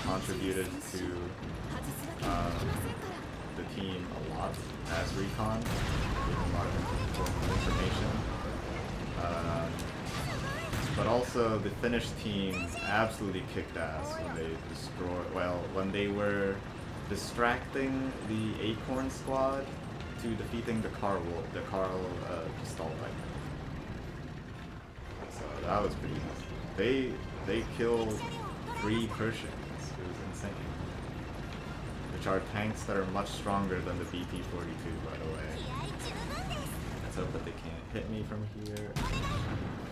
contributed to the team a lot as recon, giving a lot of important information. But also the Finnish team absolutely kicked ass when they when they were distracting the Acorn squad to defeating the Carl Pistol Bike. So that was pretty easy. They killed 3 Pershings. It was insane. Which are tanks that are much stronger than the BT-42, by the way. Let's hope that they can't hit me from here.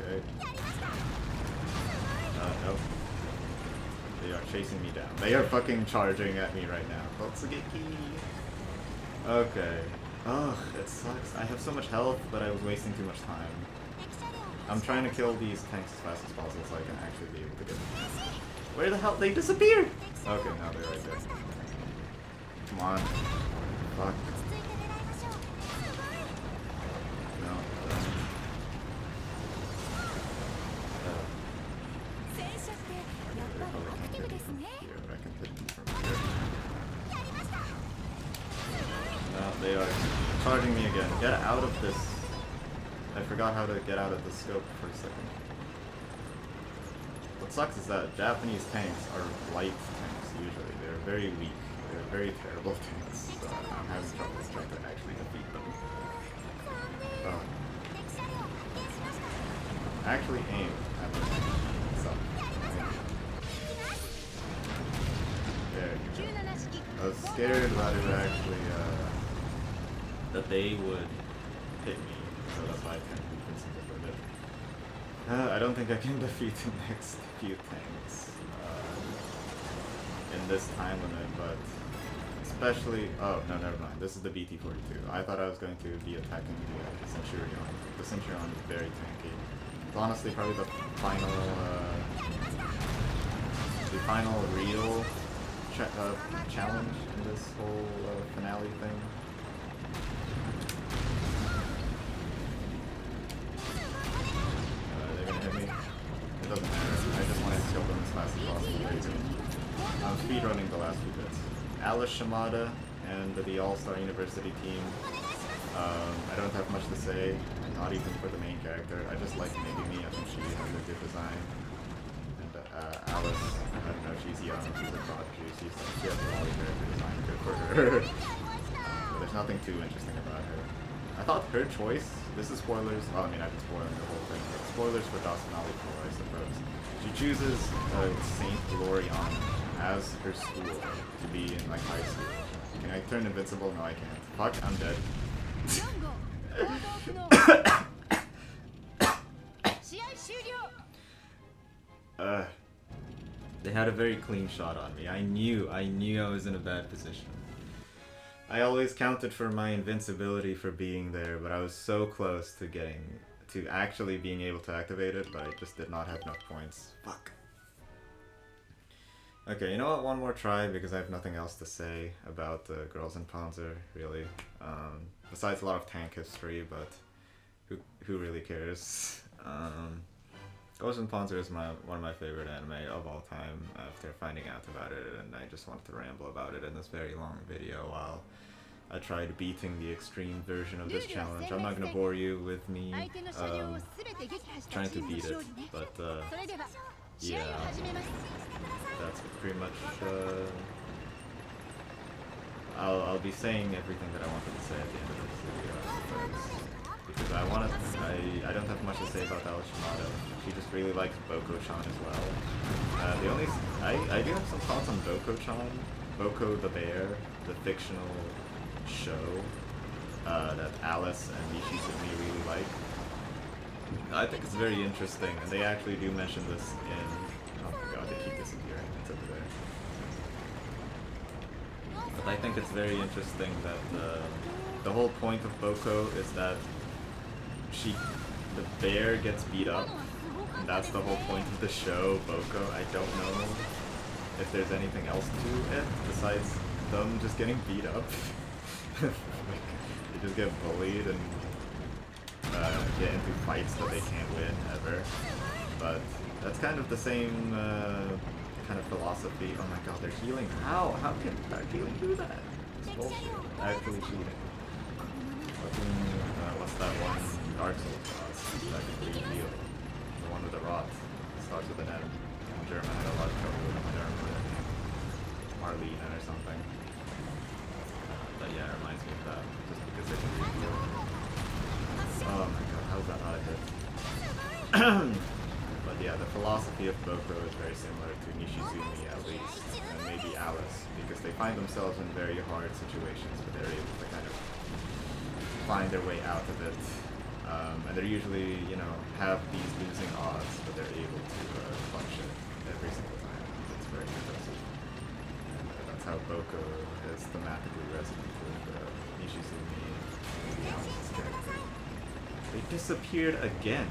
Okay. Nope. They are chasing me down. They are fucking charging at me right now. Totsugeki! Okay. Ugh, it sucks. I have so much health, but I was wasting too much time. I'm trying to kill these tanks as fast as possible so I can actually be able to get them. Where the hell? They disappeared! Okay, now they're right there. Come on. Fuck. No. charging me again. Get out of this. I forgot how to get out of the scope for a second. What sucks is that Japanese tanks are light tanks usually. They're very weak. They're very terrible tanks. So I'm having trouble trying to actually defeat them. Actually aim at the stuff. There you go. I was scared that it would actually, that they would hit me, so that's why I kind of invincible for a bit. I don't think I can defeat the next few tanks in this time limit, but especially... Oh, no, never mind. This is the BT-42. I thought I was going to be attacking the Centurion. The Centurion is very tanky. It's honestly probably the final real challenge in this whole finale thing. They're gonna hit me. It doesn't matter. I just wanted to kill them as fast as possible. There you go. I'm speedrunning the last few bits. Alice Shimada and the All-Star University team. I don't have much to say, not even for the main character. I just like Megumi. I think she has a good design. And Alice, I don't know, she's young, she's a prodigy, she has a lot of character design, good for her. But there's nothing too interesting about her. I thought her choice, this is spoilers, well I mean I've been spoiling the whole thing, but spoilers for Dasanali 4 I suppose. She chooses Saint Gloriana as her school to be in like high school. Can I turn invincible? No I can't. Fuck, I'm dead. They had a very clean shot on me. I knew I was in a bad position. I always counted for my invincibility for being there, but I was so close to actually being able to activate it, but I just did not have enough points. Fuck. Okay, you know what? One more try because I have nothing else to say about the Girls in Panzer, really. Besides a lot of tank history, but who really cares? Girls in Panzer is one of my favorite anime of all time after finding out about it, and I just wanted to ramble about it in this very long video while I tried beating the extreme version of this challenge. I'm not going to bore you with me trying to beat it, but yeah, that's pretty much, I'll be saying everything that I wanted to say at the end of this video, I suppose. Because I don't have much to say about Alice Shimada. She just really likes Boko-chan as well. I do have some thoughts on Boko-chan. Boko the Bear, the fictional show that Alice and Nishizumi really like. I think it's very interesting, and they actually do mention this in... Oh my god, they keep disappearing. It's over there. But I think it's very interesting that the whole point of Boko is that the bear gets beat up, and that's the whole point of the show, Boko. I don't know if there's anything else to it besides them just getting beat up. They just get bullied and get into fights that they can't win ever. But that's kind of the same kind of philosophy. Oh my god, they're healing. How can dark healing do that? It's bullshit. Actually cheating. What's that one Dark Souls boss that can really heal? The one with the rot. It starts with an M. In German, I had a lot of trouble with it. I don't remember the name. Marlene or something. But yeah, it reminds me of that. Just because they can really heal. Oh my god, how's that not a hit? But yeah, the philosophy of Boko is very similar to Nishizumi at least, and maybe Alice, because they find themselves in very hard situations, but they're able to kind of find their way out of it. And they're usually, you know, have these losing odds, but they're able to clutch it every single time. It's very impressive. And that's how Boko is thematically resonant with Nishizumi and the Alice's character. They disappeared again.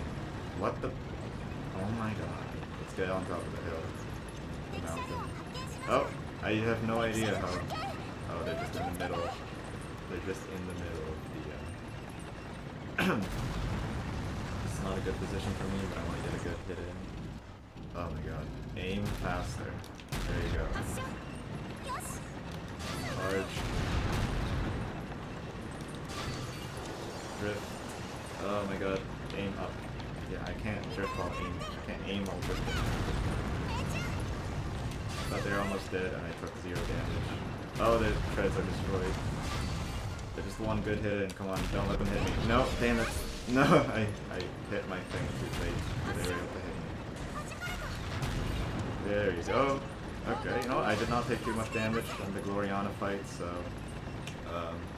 What the... Oh my god. Let's get on top of the hill. The mountain. Oh! I have no idea how... Oh, they're just in the middle. They're just in the middle of the... It's not a good position for me, but I want to get a good hit in. Oh my god. Aim faster. There you go. Charge. my god. Aim up. Yeah, I can't jerk while aim. I can't aim while jerking. But they're almost dead and I took 0 damage. Oh, their treads are destroyed. They're just one good hit and come on, don't let them hit me. No, damn it. No, I hit my thing too late. They were able to hit me. There you go. Okay, you know what? I did not take too much damage from the Gloriana fight, so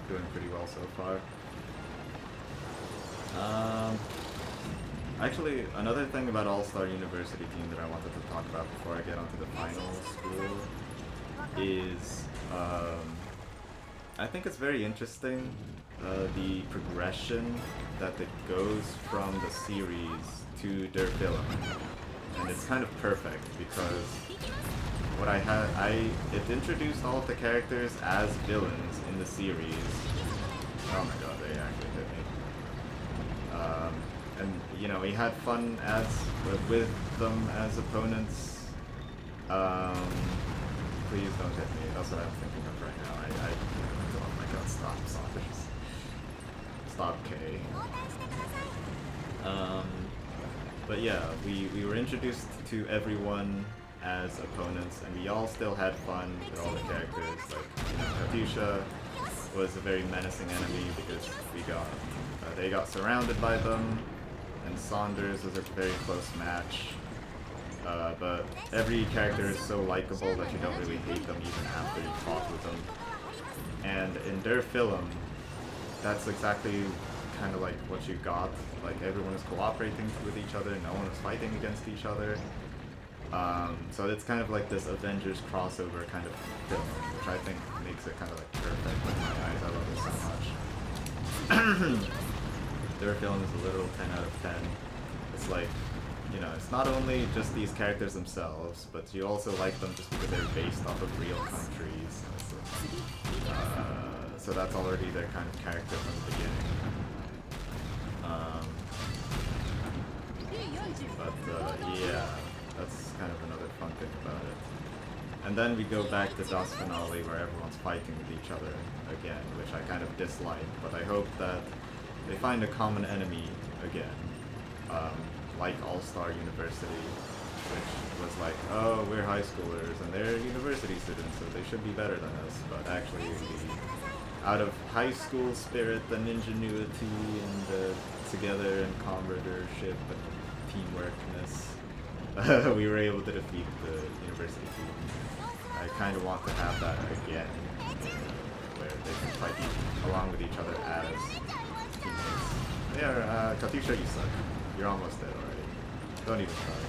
doing pretty well so far. Actually, another thing about All-Star University team that I wanted to talk about before I get onto the final school is I think it's very interesting the progression that it goes from the series to their film, and it's kind of perfect because what it introduced all of the characters as villains in the series. Oh my god, they actually hit me. And you know, we had fun with them as opponents. Please don't hit me. That's what I'm thinking of right now. Oh my god, stop, Saunders. Stop, K. But yeah, we were introduced to everyone as opponents, and we all still had fun with all the characters. Like, you know, Katusha was a very menacing enemy because they got surrounded by them, and Saunders was a very close match. But every character is so likable that you don't really hate them even after you talk with them. And in their film, that's exactly kind of like what you got. Like, everyone was cooperating with each other, no one was fighting against each other. So it's kind of like this Avengers crossover kind of film, which I think makes it kind of like perfect in my eyes. I love it so much. Their film is a literal 10 out of 10. It's like, you know, it's not only just these characters themselves, but you also like them just because they're based off of real countries. So that's already their kind of character from the beginning. Yeah, that's kind of another fun thing about it. And then we go back to DOS finale where everyone's fighting with each other again, which I kind of dislike, but I hope that they find a common enemy again. Like All-Star University, which was like, oh, we're high schoolers and they're university students, so they should be better than us. But actually, out of high school spirit and ingenuity and together and camaraderie and teamworkness, we were able to defeat the university team. I kind of want to have that again, where they can fight along with each other as teammates. Yeah, Katusha, you suck. You're almost dead already. Don't even try.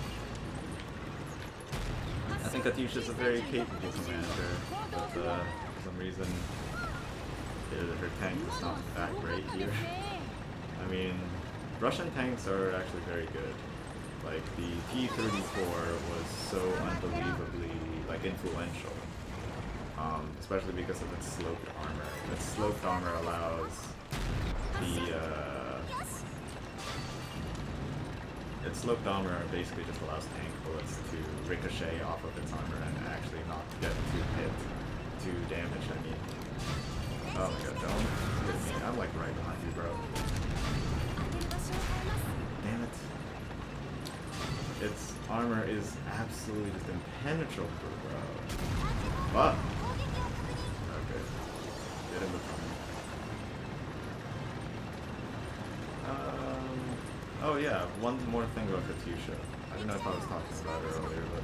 I think Katusha's a very capable commander, but for some reason her tank is not that great here. I mean, Russian tanks are actually very good. Like, the T-34 was so unbelievably, like, influential. Especially because of its sloped armor. Its sloped armor allows its sloped armor basically just allows tank bullets to ricochet off of its armor and actually not get to damage, I mean. Oh my god, don't hit me. I'm like right behind you, bro. Damn it. Its armor is absolutely just impenetrable, bro. What? Okay. Get in the front. Oh yeah, one more thing about Katusha. I don't know if I was talking about her earlier, but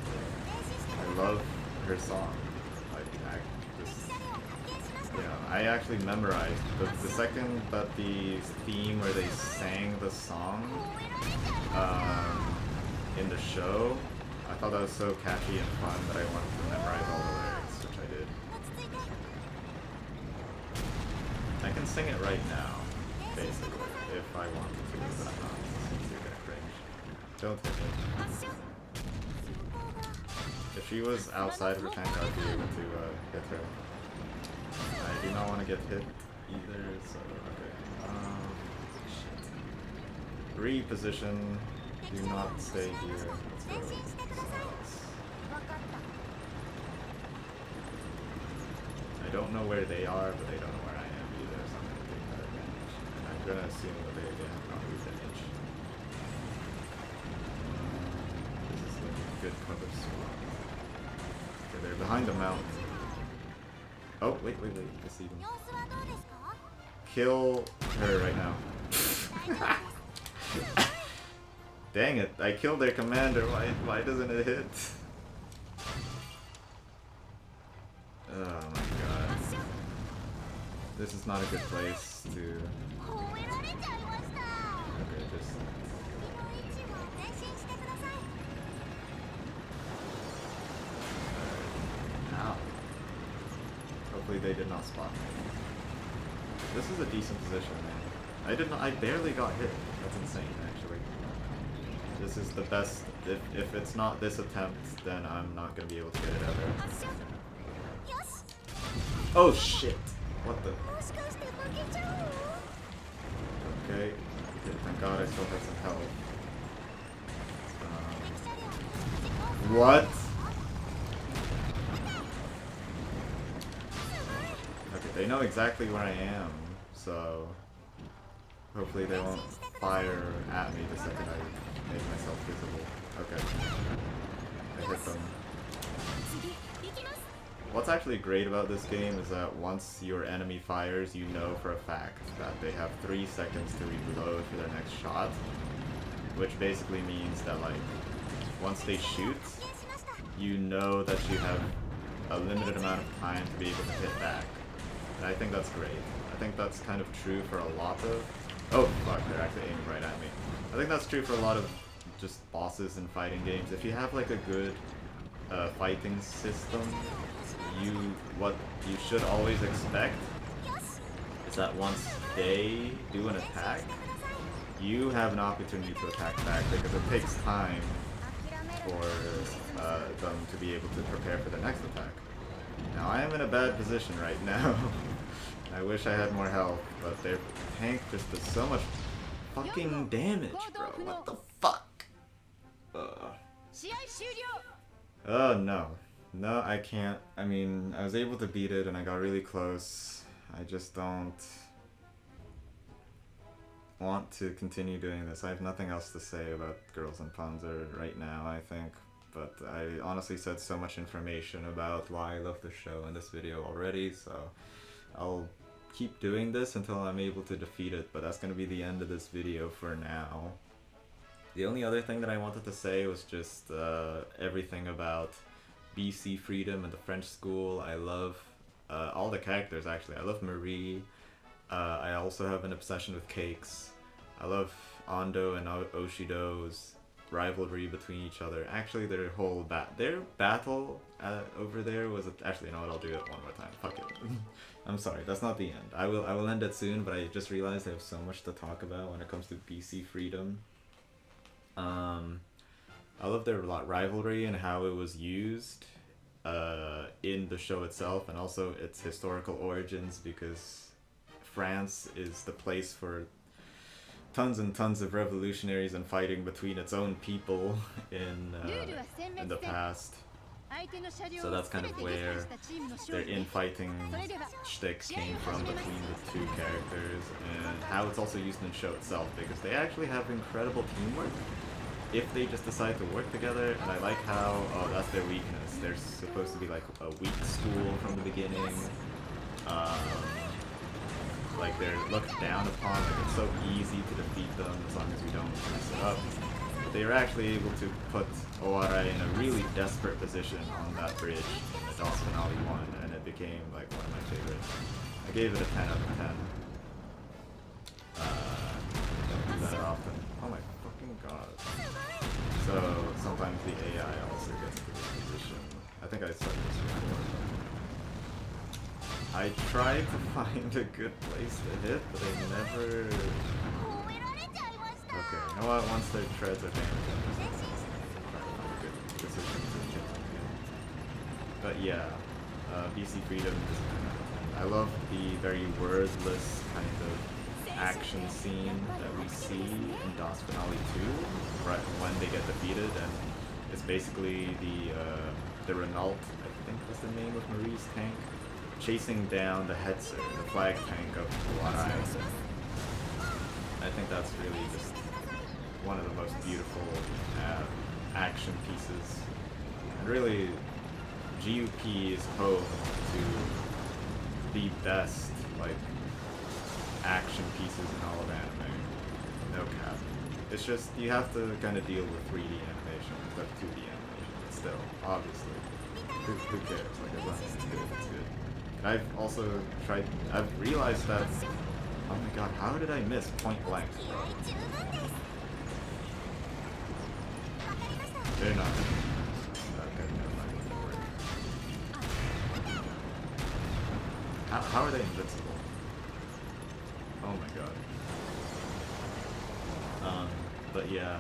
I love her song. Like, I actually memorized the second that the theme where they sang the song in the show, I thought that was so catchy and fun that I wanted to memorize all the lyrics, which I did. I can sing it right now, basically, if I wanted to, but I'm not. Don't hit me. If she was outside of her tank, I'd be able to hit her. I do not want to get hit either, so okay. Shit. Reposition. Do not stay here. Let's go. I don't know where they are, but they don't know where I am either, so I'm going to take that advantage. And I'm going to assume that they have not moved an inch good cover spot. Okay, they're behind the mountain. Oh, wait, I see them. Kill her right now. Dang it, I killed their commander, why doesn't it hit? Oh my god. This is not a good place to... Okay, just... Ow. Hopefully they did not spot me. This is a decent position, man. I barely got hit. That's insane, actually. This is the best. If it's not this attempt, then I'm not gonna be able to get it ever. Oh shit! What the? Okay. Thank God I still have some health. What? Okay, they know exactly where I am, so hopefully they won't fire at me the second I make myself visible. Okay. I hit them. What's actually great about this game is that once your enemy fires, you know for a fact that they have 3 seconds to reload for their next shot, which basically means that, like, once they shoot, you know that you have a limited amount of time to be able to hit back. And I think that's great. I think that's kind of true for a lot of... Oh, fuck, they're actually aiming right at me. I think that's true for a lot of just bosses in fighting games. If you have, like, a good fighting system, what you should always expect is that once they do an attack, you have an opportunity to attack back, because it takes time for them to be able to prepare for the next attack. Now, I am in a bad position right now. I wish I had more health, but their tank just does so much fucking damage, bro. What the fuck? Oh, no. No, I can't. I mean, I was able to beat it and I got really close. I just don't want to continue doing this. I have nothing else to say about Girls and Panzer right now, I think. But I honestly said so much information about why I love the show in this video already, so I'll keep doing this until I'm able to defeat it, but that's going to be the end of this video for now. The only other thing that I wanted to say was just everything about BC Freedom and the French school. I love all the characters, actually. I love Marie. I also have an obsession with cakes. I love Ando and Oshido's rivalry between each other. Actually, their whole battle over there was actually, you know what, I'll do it one more time. Fuck it. I'm sorry, that's not the end. I will end it soon, but I just realized I have so much to talk about when it comes to BC Freedom. I love their rivalry and how it was used in the show itself, and also its historical origins, because France is the place for tons and tons of revolutionaries and fighting between its own people in the past. So that's kind of where their infighting shtick came from between the two characters, and how it's also used in the show itself, because they actually have incredible teamwork if they just decide to work together. And I like how, oh, that's their weakness. They're supposed to be like a weak school from the beginning. Like they're looked down upon, like it's so easy to defeat them as long as you don't mess it up. But they were actually able to put Owara in a really desperate position on that bridge in the DOS Finale 1, and it became like one of my favorites. I gave it a 10 out of 10. Don't do that often. Oh my fucking god. So sometimes the AI also gets into this position. I think I said this before. I tried to find a good place to hit, but I never... Okay, you know what? Once their treads are damaged, I'm just gonna try to find a good position to hit them again. But yeah, BC Freedom is I love the very wordless kind of action scene that we see in DOS Finale 2, right when they get defeated, and it's basically the Renault, I think that's the name of Marie's tank, chasing down the Hetzer, the flag tank of Owara. I think that's really just one of the most beautiful action pieces. And really, GUP is home to the best, like, action pieces in all of anime. No cap. It's just, you have to kind of deal with 3D animation instead of 2D animation, but still, obviously. Who cares? Like, as long as it's good, it's good. And I've also tried, I've realized that, oh my god, how did I miss point blank? They're not. Okay, never mind. How are they invincible? Oh my god. But yeah,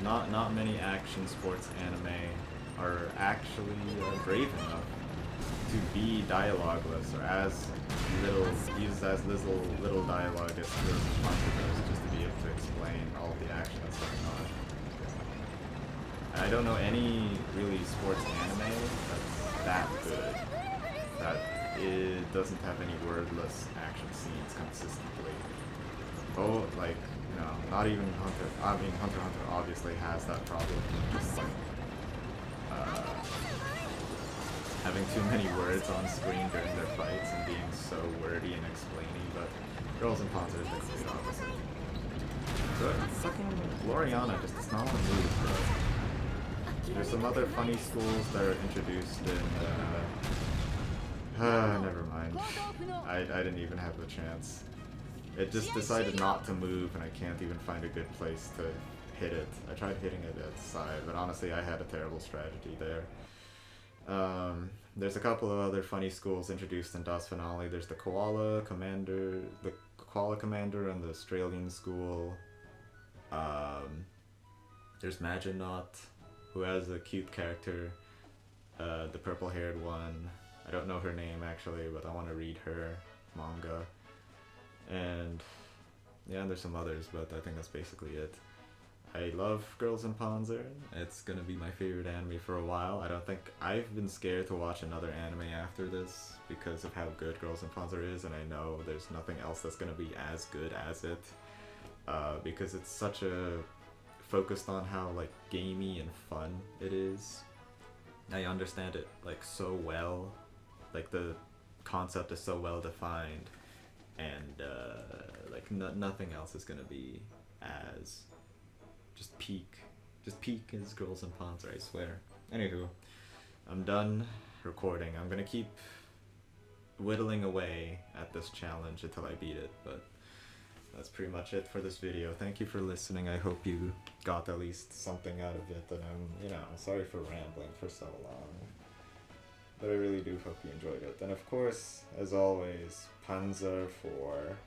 not many action sports anime are actually brave enough to be dialogueless, or as little, use as little dialogue as Girls and Panzer does, just to be able to explain all the action that's going on. I don't know any really sports anime that's that good, that it doesn't have any wordless action scenes consistently. Oh, like, no, not even Hunter. I mean, Hunter x Hunter obviously has that problem, just like, having too many words on screen during their fights and being so wordy and explaining, but Girls and Panzer is the complete opposite. So, fucking Gloriana just does not want to move, bro. There's some other funny schools that are introduced in, never mind. I didn't even have the chance. It just decided not to move, and I can't even find a good place to hit it. I tried hitting it at the side, but honestly I had a terrible strategy there. There's a couple of other funny schools introduced in DOS Finale. There's the Koala Commander and the Australian school. There's Maginaut, who has a cute character, the purple-haired one. I don't know her name actually, but I want to read her manga. And yeah, there's some others, but I think that's basically it. I love Girls and Panzer. It's gonna be my favorite anime for a while. I don't think I've been scared to watch another anime after this because of how good Girls and Panzer is, and I know there's nothing else that's gonna be as good as it, because it's such a focused on how like gamey and fun it is. I understand it like so well, like the concept is so well defined, and like nothing else is gonna be as just peak as Girls and Panzer, I swear. Anywho, I'm done recording. I'm gonna keep whittling away at this challenge until I beat it, but that's pretty much it for this video. Thank you for listening. I hope you got at least something out of it, and I'm, sorry for rambling for so long. But I really do hope you enjoyed it. And of course, as always, Panzer for